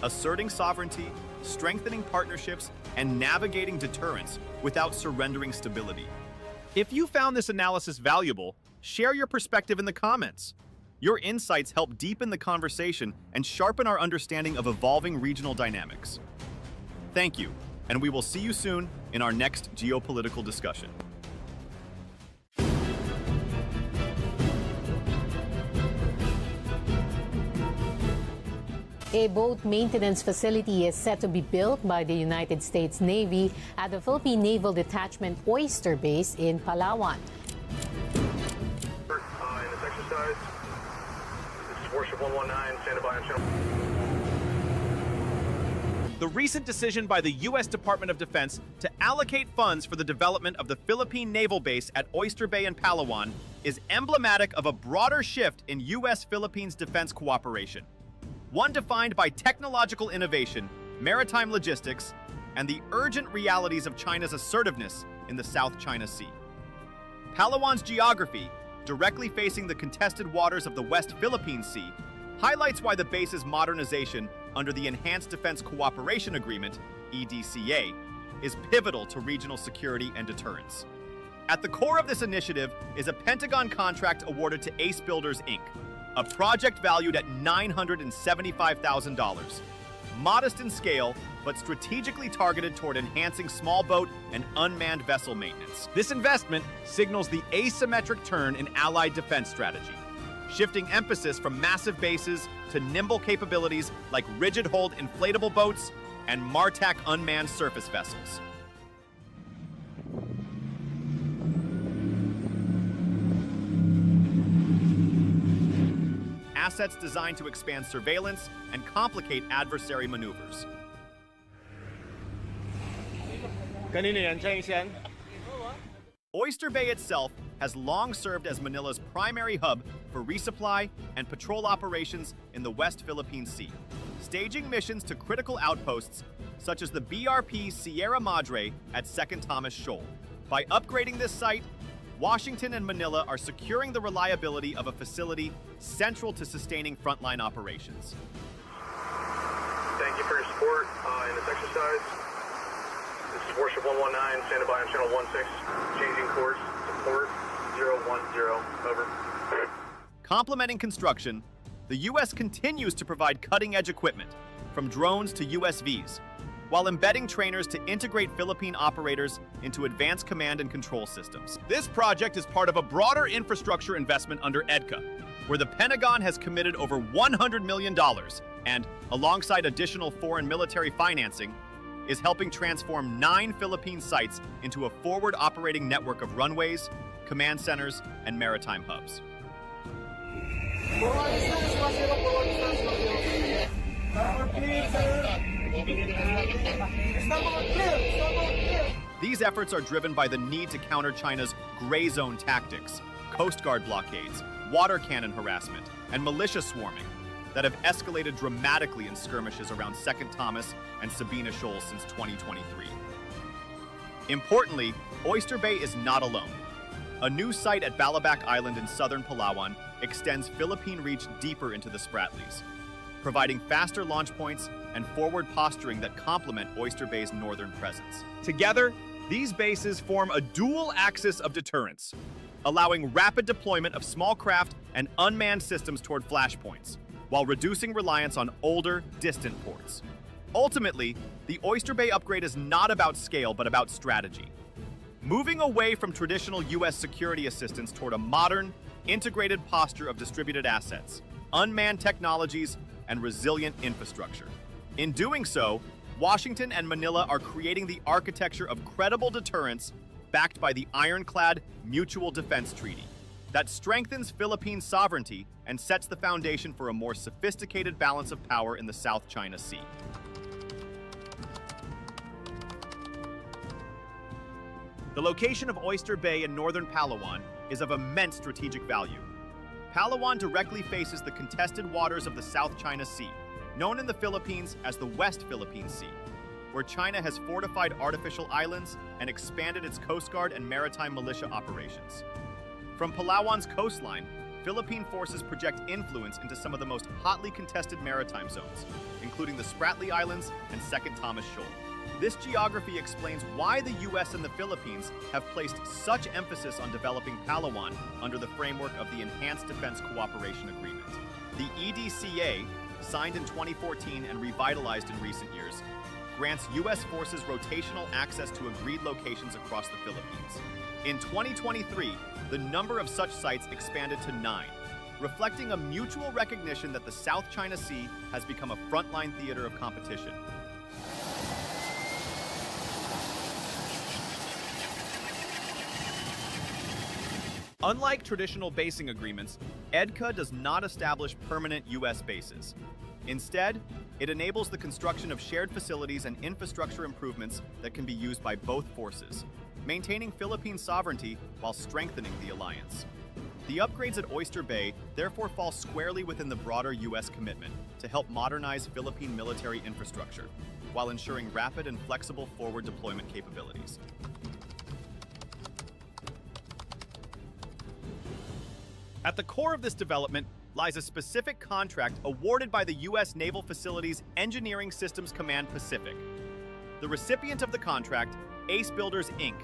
asserting sovereignty, strengthening partnerships, and navigating deterrence without surrendering stability. If you found this analysis valuable, share your perspective in the comments. Your insights help deepen the conversation and sharpen our understanding of evolving regional dynamics. Thank you, and we will see you soon in our next geopolitical discussion. A boat maintenance facility is set to be built by the United States Navy at the Philippine Naval Detachment Oyster Base in Palawan. In this exercise, this is Warship 119, standing by on channel. The recent decision by the U.S. Department of Defense to allocate funds for the development of the Philippine Naval Base at Oyster Bay in Palawan is emblematic of a broader shift in U.S.-Philippines defense cooperation. One defined by technological innovation, maritime logistics, and the urgent realities of China's assertiveness in the South China Sea. Palawan's geography, directly facing the contested waters of the West Philippine Sea, highlights why the base's modernization under the Enhanced Defense Cooperation Agreement, EDCA, is pivotal to regional security and deterrence. At the core of this initiative is a Pentagon contract awarded to Ace Builders, Inc., a project valued at $975,000. Modest in scale, but strategically targeted toward enhancing small boat and unmanned vessel maintenance. This investment signals the asymmetric turn in Allied defense strategy, shifting emphasis from massive bases to nimble capabilities like rigid-hold inflatable boats and MARTAC unmanned surface vessels. Assets designed to expand surveillance and complicate adversary maneuvers. Oyster Bay itself has long served as Manila's primary hub for resupply and patrol operations in the West Philippine Sea, staging missions to critical outposts such as the BRP Sierra Madre at 2nd Thomas Shoal. By upgrading this site, Washington and Manila are securing the reliability of a facility central to sustaining frontline operations. Thank you for your support in this exercise. This is Warship 119, standing by on channel 16, changing course to port 010, over. Complementing construction, the U.S. continues to provide cutting-edge equipment, from drones to USVs, while embedding trainers to integrate Philippine operators into advanced command and control systems. This project is part of a broader infrastructure investment under EDCA, where the Pentagon has committed over $100 million and, alongside additional foreign military financing, is helping transform 9 Philippine sites into a forward operating network of runways, command centers, and maritime hubs. These efforts are driven by the need to counter China's gray zone tactics, Coast Guard blockades, water cannon harassment, and militia swarming that have escalated dramatically in skirmishes around 2nd Thomas and Sabina Shoals since 2023. Importantly, Oyster Bay is not alone. A new site at Balabac Island in southern Palawan extends Philippine reach deeper into the Spratlys, providing faster launch points and forward posturing that complement Oyster Bay's northern presence. Together, these bases form a dual axis of deterrence, allowing rapid deployment of small craft and unmanned systems toward flashpoints, while reducing reliance on older, distant ports. Ultimately, the Oyster Bay upgrade is not about scale, but about strategy. Moving away from traditional U.S. security assistance toward a modern, integrated posture of distributed assets, unmanned technologies, and resilient infrastructure. In doing so, Washington and Manila are creating the architecture of credible deterrence backed by the ironclad Mutual Defense Treaty that strengthens Philippine sovereignty and sets the foundation for a more sophisticated balance of power in the South China Sea. The location of Oyster Bay in northern Palawan is of immense strategic value. Palawan directly faces the contested waters of the South China Sea, known in the Philippines as the West Philippine Sea, where China has fortified artificial islands and expanded its Coast Guard and maritime militia operations. From Palawan's coastline, Philippine forces project influence into some of the most hotly contested maritime zones, including the Spratly Islands and 2nd Thomas Shoal. This geography explains why the U.S. and the Philippines have placed such emphasis on developing Palawan under the framework of the Enhanced Defense Cooperation Agreement. The EDCA, signed in 2014 and revitalized in recent years, grants U.S. forces rotational access to agreed locations across the Philippines. In 2023, the number of such sites expanded to 9, reflecting a mutual recognition that the South China Sea has become a frontline theater of competition. Unlike traditional basing agreements, EDCA does not establish permanent U.S. bases. Instead, it enables the construction of shared facilities and infrastructure improvements that can be used by both forces, maintaining Philippine sovereignty while strengthening the alliance. The upgrades at Oyster Bay therefore fall squarely within the broader U.S. commitment to help modernize Philippine military infrastructure, while ensuring rapid and flexible forward deployment capabilities. At the core of this development lies a specific contract awarded by the U.S. Naval Facilities Engineering Systems Command Pacific. The recipient of the contract, Ace Builders, Inc.,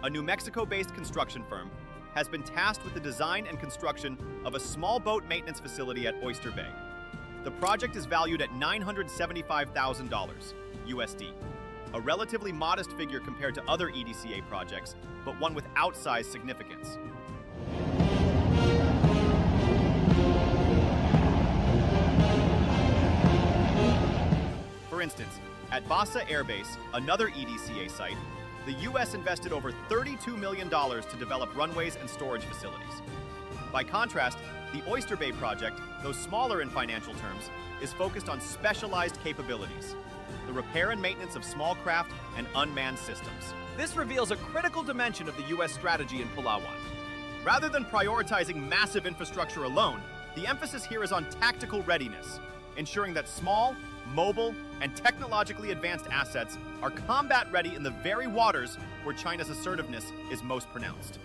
a New Mexico-based construction firm, has been tasked with the design and construction of a small boat maintenance facility at Oyster Bay. The project is valued at $975,000 USD, a relatively modest figure compared to other EDCA projects, but one with outsized significance. For instance, at Basa Air Base, another EDCA site, the U.S. invested over $32 million to develop runways and storage facilities. By contrast, the Oyster Bay project, though smaller in financial terms, is focused on specialized capabilities, the repair and maintenance of small craft and unmanned systems. This reveals a critical dimension of the U.S. strategy in Palawan. Rather than prioritizing massive infrastructure alone, the emphasis here is on tactical readiness, ensuring that small, mobile, and technologically advanced assets are combat-ready in the very waters where China's assertiveness is most pronounced.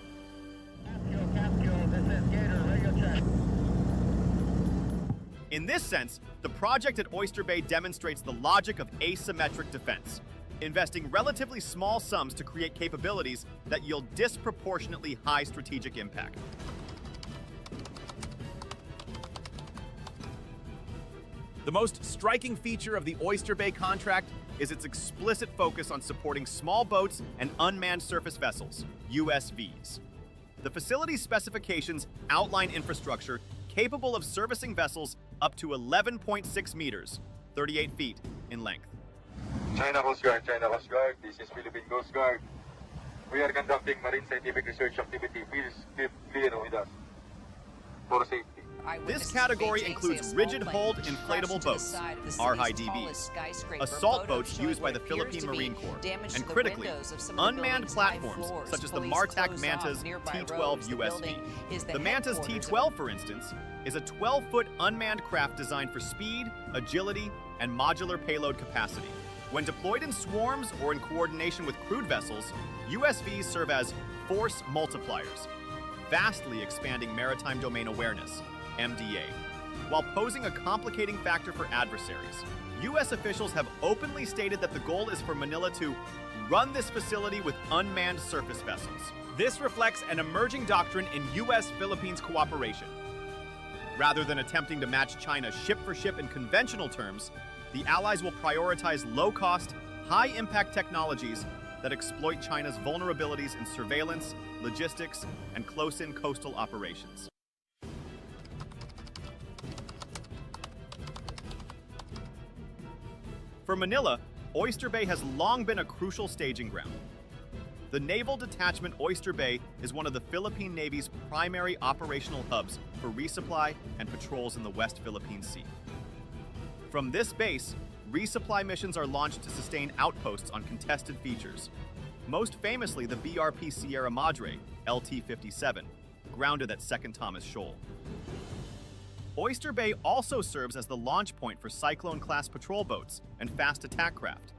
In this sense, the project at Oyster Bay demonstrates the logic of asymmetric defense, investing relatively small sums to create capabilities that yield disproportionately high strategic impact. The most striking feature of the Oyster Bay contract is its explicit focus on supporting small boats and unmanned surface vessels, USVs. The facility's specifications outline infrastructure capable of servicing vessels up to 11.6 meters, 38 feet, in length. China Coast Guard, this is Philippine Coast Guard. We are conducting marine scientific research activity. Please keep clear with us for safety. This category includes rigid-hulled inflatable boats, RHIDBs, assault boats used by the Philippine Marine Corps, and critically, unmanned platforms such as the Martac Manta's T-12 USV. The Manta's T-12, for instance, is a 12-foot unmanned craft designed for speed, agility, and modular payload capacity. When deployed in swarms or in coordination with crewed vessels, USVs serve as force multipliers, vastly expanding maritime domain awareness, MDA. While posing a complicating factor for adversaries, U.S. officials have openly stated that the goal is for Manila to run this facility with unmanned surface vessels. This reflects an emerging doctrine in U.S.-Philippines cooperation. Rather than attempting to match China ship-for-ship in conventional terms, the Allies will prioritize low-cost, high-impact technologies that exploit China's vulnerabilities in surveillance, logistics, and close-in coastal operations. For Manila, Oyster Bay has long been a crucial staging ground. The Naval Detachment Oyster Bay is one of the Philippine Navy's primary operational hubs for resupply and patrols in the West Philippine Sea. From this base, resupply missions are launched to sustain outposts on contested features, most famously the BRP Sierra Madre, LT-57, grounded at 2nd Thomas Shoal. Oyster Bay also serves as the launch point for Cyclone-class patrol boats and fast attack craft,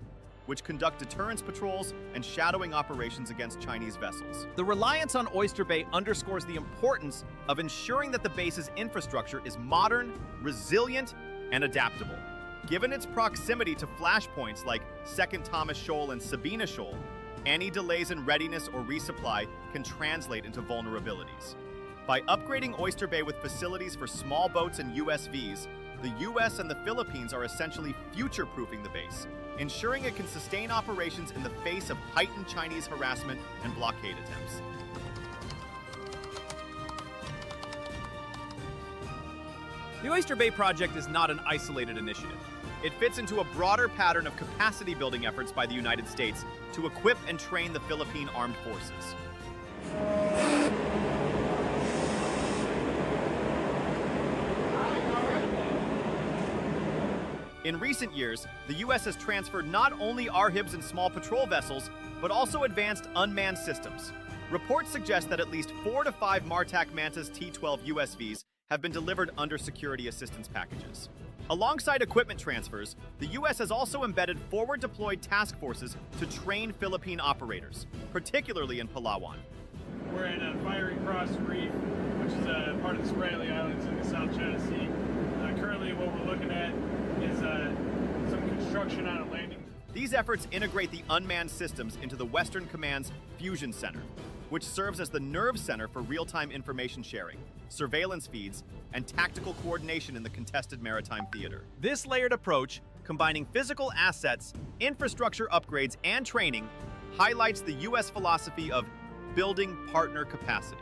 which conduct deterrence patrols and shadowing operations against Chinese vessels. The reliance on Oyster Bay underscores the importance of ensuring that the base's infrastructure is modern, resilient, and adaptable. Given its proximity to flashpoints like 2nd Thomas Shoal and Sabina Shoal, any delays in readiness or resupply can translate into vulnerabilities. By upgrading Oyster Bay with facilities for small boats and USVs, the U.S. and the Philippines are essentially future-proofing the base, ensuring it can sustain operations in the face of heightened Chinese harassment and blockade attempts. The Oyster Bay project is not an isolated initiative. It fits into a broader pattern of capacity-building efforts by the United States to equip and train the Philippine Armed Forces. In recent years, the U.S. has transferred not only RHIBs and small patrol vessels, but also advanced unmanned systems. Reports suggest that at least 4 to 5 Martac Mantas T-12 USVs have been delivered under security assistance packages. Alongside equipment transfers, the U.S. has also embedded forward-deployed task forces to train Philippine operators, particularly in Palawan. We're at a Fiery Cross Reef, which is a part of the Spratly Islands in the South China Sea. Currently, what we're looking at is some construction on a landing. These efforts integrate the unmanned systems into the Western Command's Fusion Center, which serves as the nerve center for real-time information sharing, surveillance feeds, and tactical coordination in the contested maritime theater. This layered approach, combining physical assets, infrastructure upgrades, and training, highlights the U.S. philosophy of building partner capacity.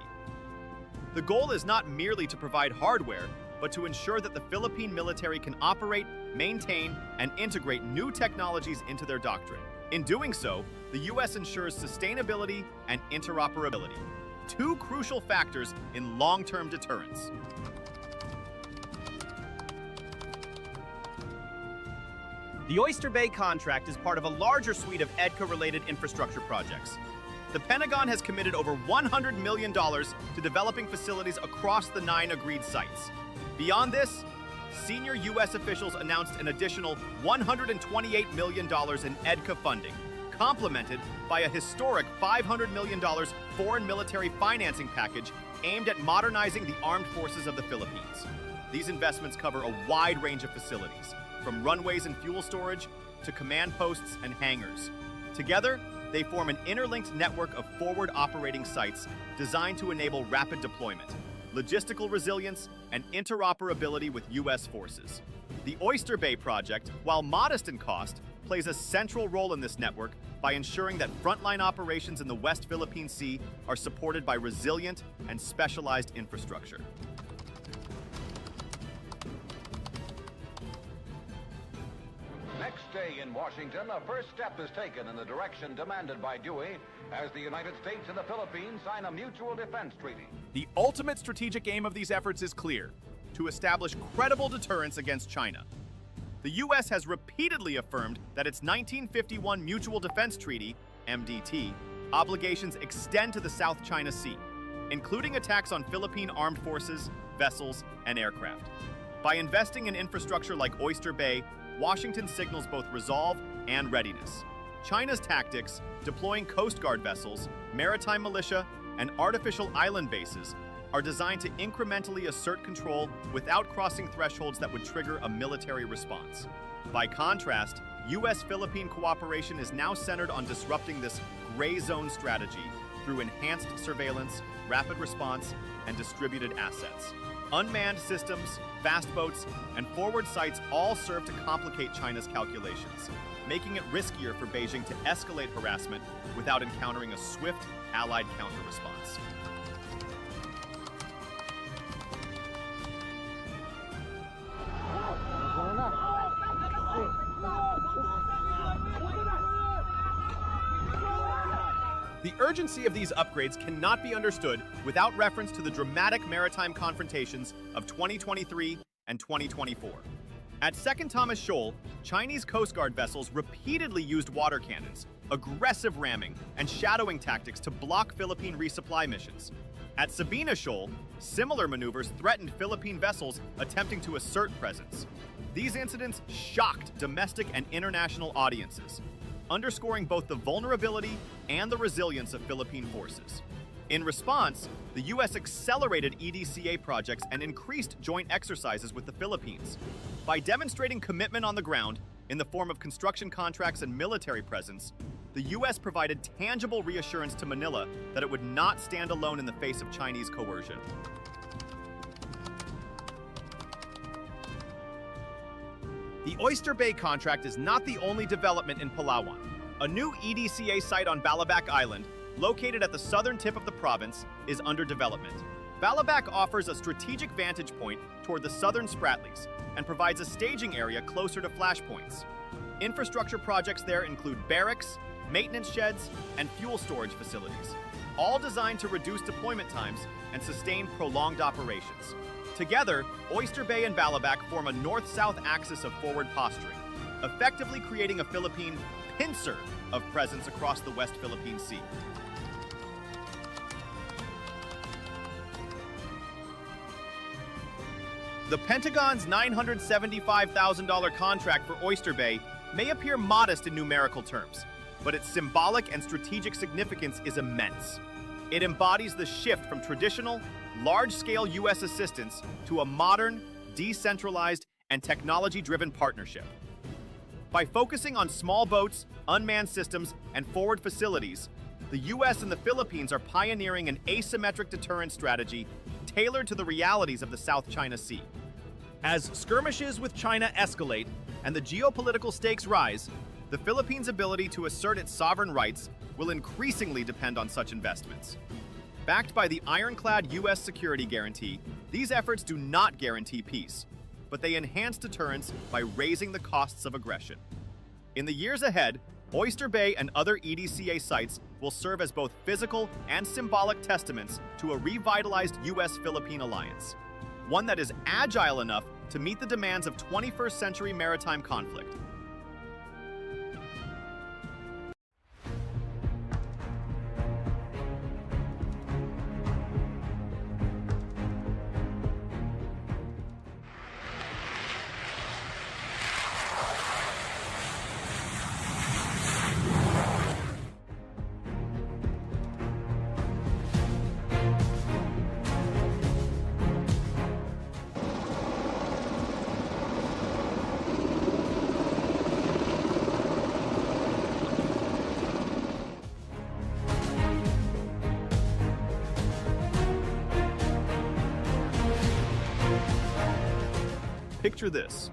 The goal is not merely to provide hardware, but to ensure that the Philippine military can operate, maintain, and integrate new technologies into their doctrine. In doing so, the U.S. ensures sustainability and interoperability, two crucial factors in long-term deterrence. The Oyster Bay contract is part of a larger suite of EDCA-related infrastructure projects. The Pentagon has committed over $100 million to developing facilities across the 9 agreed sites. Beyond this, senior U.S. officials announced an additional $128 million in EDCA funding, complemented by a historic $500 million foreign military financing package aimed at modernizing the armed forces of the Philippines. These investments cover a wide range of facilities, from runways and fuel storage to command posts and hangars. Together, they form an interlinked network of forward operating sites designed to enable rapid deployment, logistical resilience, and interoperability with U.S. forces. The Oyster Bay project, while modest in cost, plays a central role in this network by ensuring that frontline operations in the West Philippine Sea are supported by resilient and specialized infrastructure. Next day in Washington, a first step is taken in the direction demanded by Dewey as the United States and the Philippines sign a mutual defense treaty. The ultimate strategic aim of these efforts is clear: to establish credible deterrence against China. The U.S. has repeatedly affirmed that its 1951 Mutual Defense Treaty, MDT, obligations extend to the South China Sea, including attacks on Philippine armed forces, vessels, and aircraft. By investing in infrastructure like Oyster Bay, Washington signals both resolve and readiness. China's tactics, deploying Coast Guard vessels, maritime militia, and artificial island bases, are designed to incrementally assert control without crossing thresholds that would trigger a military response. By contrast, U.S.-Philippine cooperation is now centered on disrupting this gray zone strategy through enhanced surveillance, rapid response, and distributed assets. Unmanned systems, fast boats, and forward sights all serve to complicate China's calculations, making it riskier for Beijing to escalate harassment without encountering a swift Allied counter-response. The urgency of these upgrades cannot be understood without reference to the dramatic maritime confrontations of 2023 and 2024. At Second Thomas Shoal, Chinese Coast Guard vessels repeatedly used water cannons, aggressive ramming, and shadowing tactics to block Philippine resupply missions. At Sabina Shoal, similar maneuvers threatened Philippine vessels attempting to assert presence. These incidents shocked domestic and international audiences, underscoring both the vulnerability and the resilience of Philippine forces. In response, the U.S. accelerated EDCA projects and increased joint exercises with the Philippines. By demonstrating commitment on the ground in the form of construction contracts and military presence, the U.S. provided tangible reassurance to Manila that it would not stand alone in the face of Chinese coercion. The Oyster Bay contract is not the only development in Palawan. A new EDCA site on Balabac Island, located at the southern tip of the province, is under development. Balabac offers a strategic vantage point toward the southern Spratlys and provides a staging area closer to flashpoints. Infrastructure projects there include barracks, maintenance sheds, and fuel storage facilities, all designed to reduce deployment times and sustain prolonged operations. Together, Oyster Bay and Balabac form a north-south axis of forward posturing, effectively creating a Philippine pincer of presence across the West Philippine Sea. The Pentagon's $975,000 contract for Oyster Bay may appear modest in numerical terms, but its symbolic and strategic significance is immense. It embodies the shift from traditional, large-scale U.S. assistance to a modern, decentralized, and technology-driven partnership. By focusing on small boats, unmanned systems, and forward facilities, the U.S. and the Philippines are pioneering an asymmetric deterrence strategy tailored to the realities of the South China Sea. As skirmishes with China escalate and the geopolitical stakes rise, the Philippines' ability to assert its sovereign rights will increasingly depend on such investments. Backed by the ironclad U.S. security guarantee, these efforts do not guarantee peace, but they enhance deterrence by raising the costs of aggression. In the years ahead, Oyster Bay and other EDCA sites will serve as both physical and symbolic testaments to a revitalized U.S.-Philippine alliance, one that is agile enough to meet the demands of 21st century maritime conflict. Picture this.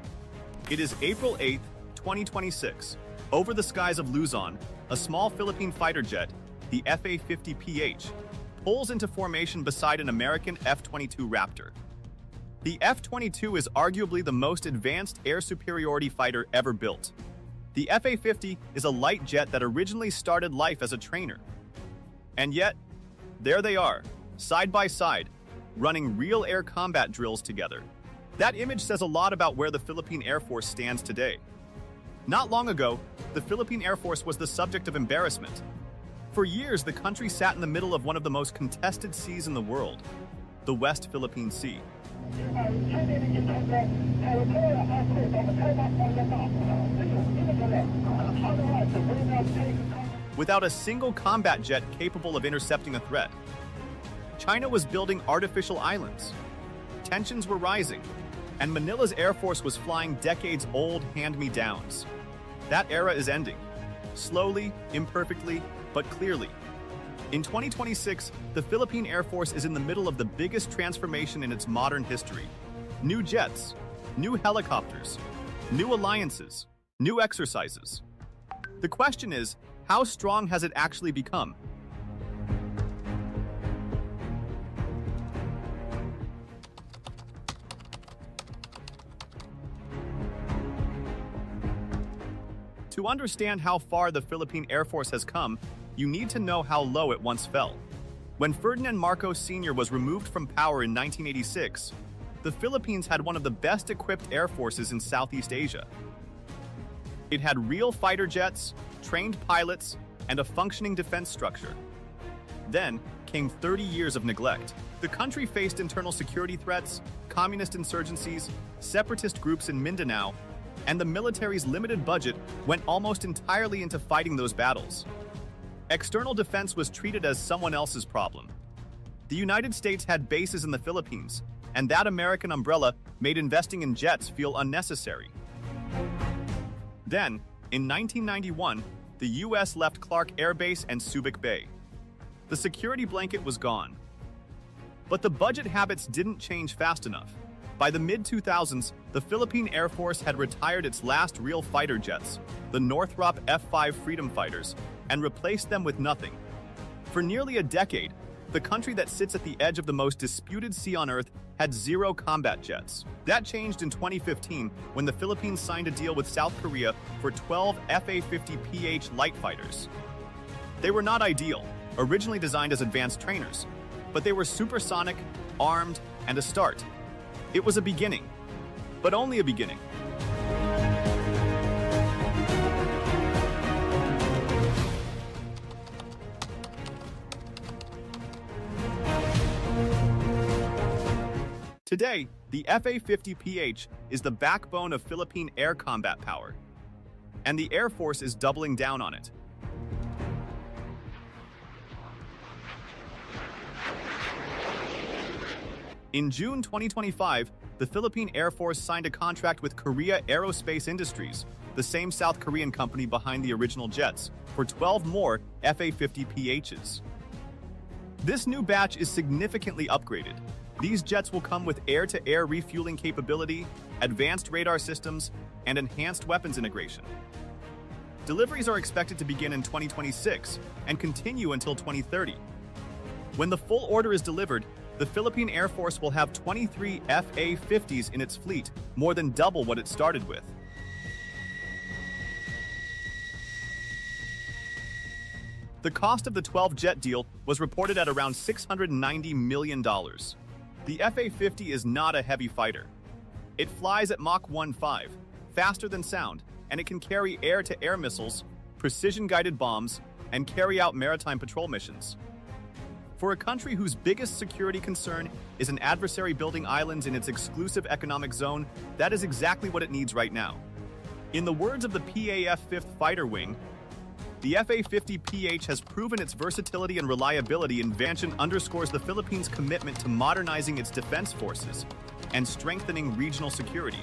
It is April 8th, 2026. Over the skies of Luzon, a small Philippine fighter jet, the FA-50PH, pulls into formation beside an American F-22 Raptor. The F-22 is arguably the most advanced air superiority fighter ever built. The FA-50 is a light jet that originally started life as a trainer. And yet, there they are, side by side, running real air combat drills together. That image says a lot about where the Philippine Air Force stands today. Not long ago, the Philippine Air Force was the subject of embarrassment. For years, the country sat in the middle of one of the most contested seas in the world, the West Philippine Sea. Without a single combat jet capable of intercepting a threat, China was building artificial islands. Tensions were rising, and Manila's Air Force was flying decades-old hand-me-downs. That era is ending, slowly, imperfectly, but clearly. In 2026, the Philippine Air Force is in the middle of the biggest transformation in its modern history. New jets, new helicopters, new alliances, new exercises. The question is, how strong has it actually become? To understand how far the Philippine Air Force has come, you need to know how low it once fell. When Ferdinand Marcos Sr. was removed from power in 1986, the Philippines had one of the best-equipped air forces in Southeast Asia. It had real fighter jets, trained pilots, and a functioning defense structure. Then came 30 years of neglect. The country faced internal security threats, communist insurgencies, separatist groups in Mindanao, and the military's limited budget went almost entirely into fighting those battles. External defense was treated as someone else's problem. The United States had bases in the Philippines, and that American umbrella made investing in jets feel unnecessary. Then, in 1991, the U.S. left Clark Air Base and Subic Bay. The security blanket was gone. But the budget habits didn't change fast enough. By the mid-2000s, the Philippine Air Force had retired its last real fighter jets, the Northrop F-5 Freedom Fighters, and replaced them with nothing. For nearly a decade, the country that sits at the edge of the most disputed sea on Earth had zero combat jets. That changed in 2015 when the Philippines signed a deal with South Korea for 12 FA-50PH light fighters. They were not ideal, originally designed as advanced trainers, but they were supersonic, armed, and a start. It was a beginning, but only a beginning. Today, the FA-50PH is the backbone of Philippine air combat power, and the Air Force is doubling down on it. In June 2025, the Philippine Air Force signed a contract with Korea Aerospace Industries, the same South Korean company behind the original jets, for 12 more FA-50PHs. This new batch is significantly upgraded. These jets will come with air-to-air refueling capability, advanced radar systems, and enhanced weapons integration. Deliveries are expected to begin in 2026 and continue until 2030. When the full order is delivered, the Philippine Air Force will have 23 FA-50s in its fleet, more than double what it started with. The cost of the 12-jet deal was reported at around $690 million. The FA-50 is not a heavy fighter. It flies at Mach 1.5, faster than sound, and it can carry air-to-air missiles, precision-guided bombs, and carry out maritime patrol missions. For a country whose biggest security concern is an adversary building islands in its exclusive economic zone, that is exactly what it needs right now. In the words of the PAF 5th Fighter Wing, the FA-50PH has proven its versatility and reliability. Invention underscores the Philippines' commitment to modernizing its defense forces and strengthening regional security.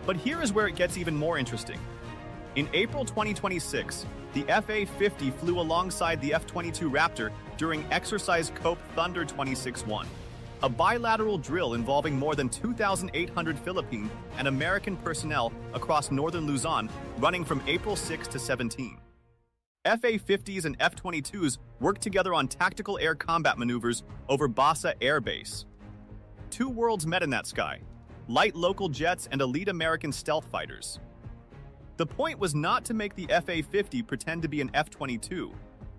But here is where it gets even more interesting. In April 2026, the FA-50 flew alongside the F-22 Raptor during Exercise Cope Thunder 26-1, a bilateral drill involving more than 2,800 Philippine and American personnel across northern Luzon, running from April 6 to 17. FA-50s and F-22s worked together on tactical air combat maneuvers over Basa Air Base. Two worlds met in that sky, light local jets, and elite American stealth fighters. The point was not to make the FA-50 pretend to be an F-22.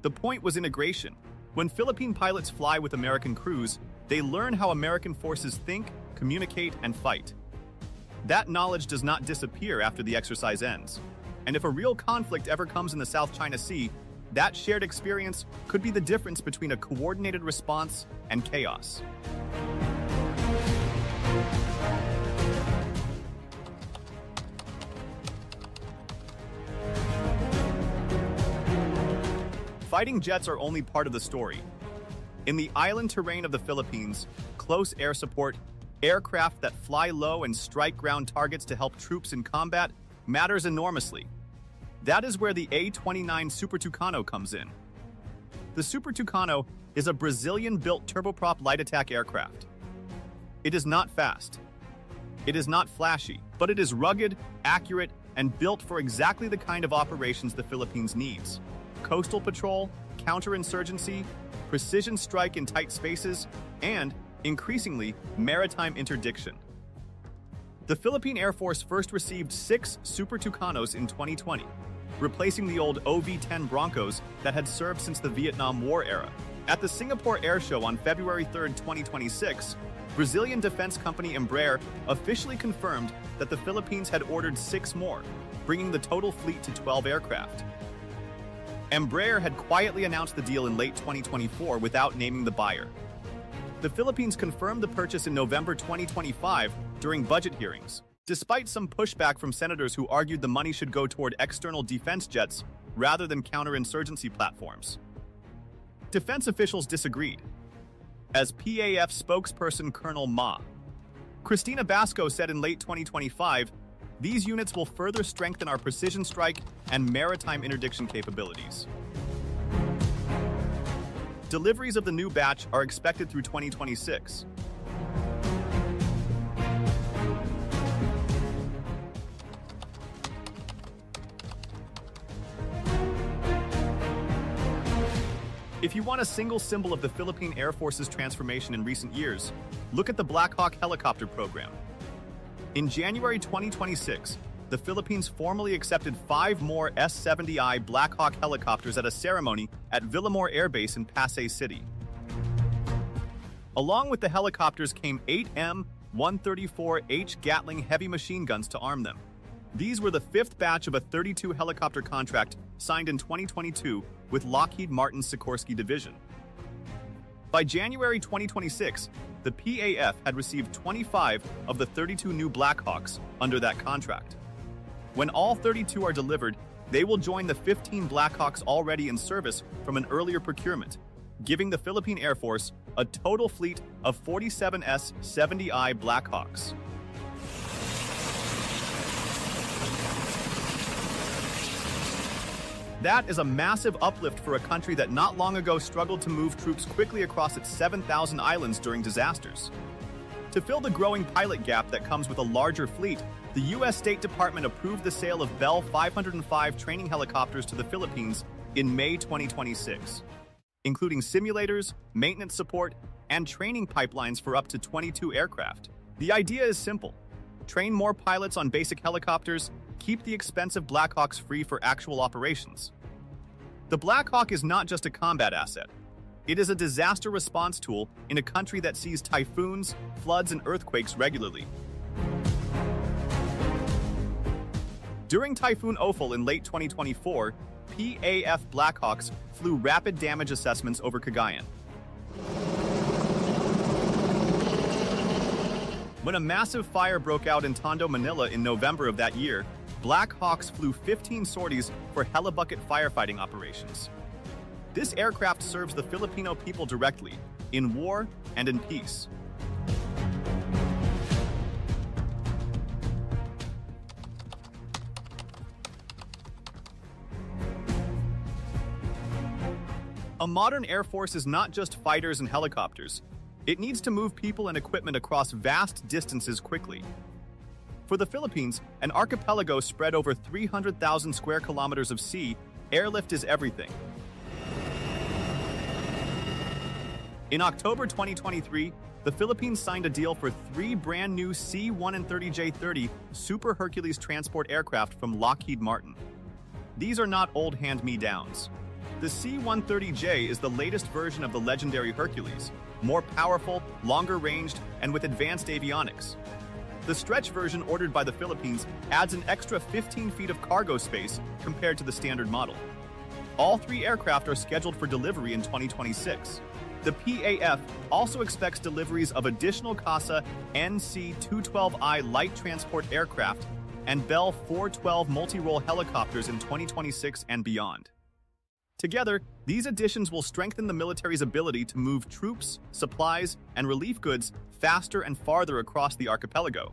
The point was integration. When Philippine pilots fly with American crews, they learn how American forces think, communicate, and fight. That knowledge does not disappear after the exercise ends. And if a real conflict ever comes in the South China Sea, that shared experience could be the difference between a coordinated response and chaos. Fighting jets are only part of the story. In the island terrain of the Philippines, close air support, aircraft that fly low and strike ground targets to help troops in combat matters enormously. That is where the A-29 Super Tucano comes in. The Super Tucano is a Brazilian-built turboprop light attack aircraft. It is not fast. It is not flashy, but it is rugged, accurate, and built for exactly the kind of operations the Philippines needs. Coastal patrol, counterinsurgency, precision strike in tight spaces, and, increasingly, maritime interdiction. The Philippine Air Force first received 6 Super Tucanos in 2020, replacing the old OV-10 Broncos that had served since the Vietnam War era. At the Singapore Air Show on February 3, 2026, Brazilian defense company Embraer officially confirmed that the Philippines had ordered 6 more, bringing the total fleet to 12 aircraft. Embraer had quietly announced the deal in late 2024 without naming the buyer. The Philippines confirmed the purchase in November 2025 during budget hearings, despite some pushback from senators who argued the money should go toward external defense jets rather than counterinsurgency platforms. Defense officials disagreed. As PAF spokesperson Colonel Ma Cristina Basco said in late 2025, these units will further strengthen our precision strike and maritime interdiction capabilities. Deliveries of the new batch are expected through 2026. If you want a single symbol of the Philippine Air Force's transformation in recent years, look at the Black Hawk helicopter program. In January 2026, the Philippines formally accepted 5 more S-70I Black Hawk helicopters at a ceremony at Villamor Air Base in Pasay City. Along with the helicopters came 8 M134H Gatling heavy machine guns to arm them. These were the 5th batch of a 32 helicopter contract signed in 2022 with Lockheed Martin's Sikorsky Division. By January 2026, the PAF had received 25 of the 32 new Black Hawks under that contract. When all 32 are delivered, they will join the 15 Black Hawks already in service from an earlier procurement, giving the Philippine Air Force a total fleet of 47 S-70I Black Hawks. That is a massive uplift for a country that not long ago struggled to move troops quickly across its 7,000 islands during disasters. To fill the growing pilot gap that comes with a larger fleet, the U.S. State Department approved the sale of Bell 505 training helicopters to the Philippines in May 2026, including simulators, maintenance support, and training pipelines for up to 22 aircraft. The idea is simple. Train more pilots on basic helicopters, keep the expensive Black Hawks free for actual operations. The Black Hawk is not just a combat asset. It is a disaster response tool in a country that sees typhoons, floods, and earthquakes regularly. During Typhoon Ophel in late 2024, PAF Black Hawks flew rapid damage assessments over Cagayan. When a massive fire broke out in Tondo, Manila in November of that year, Black Hawks flew 15 sorties for helibucket firefighting operations. This aircraft serves the Filipino people directly, in war and in peace. A modern Air Force is not just fighters and helicopters. It needs to move people and equipment across vast distances quickly. For the Philippines, an archipelago spread over 300,000 square kilometers of sea, airlift is everything. In October 2023, the Philippines signed a deal for 3 brand new C-130J-30 Super Hercules transport aircraft from Lockheed Martin. These are not old hand-me-downs. The C-130J is the latest version of the legendary Hercules, more powerful, longer-ranged, and with advanced avionics. The stretch version ordered by the Philippines adds an extra 15 feet of cargo space compared to the standard model. All 3 aircraft are scheduled for delivery in 2026. The PAF also expects deliveries of additional CASA NC-212I light transport aircraft and Bell 412 multirole helicopters in 2026 and beyond. Together, these additions will strengthen the military's ability to move troops, supplies, and relief goods faster and farther across the archipelago.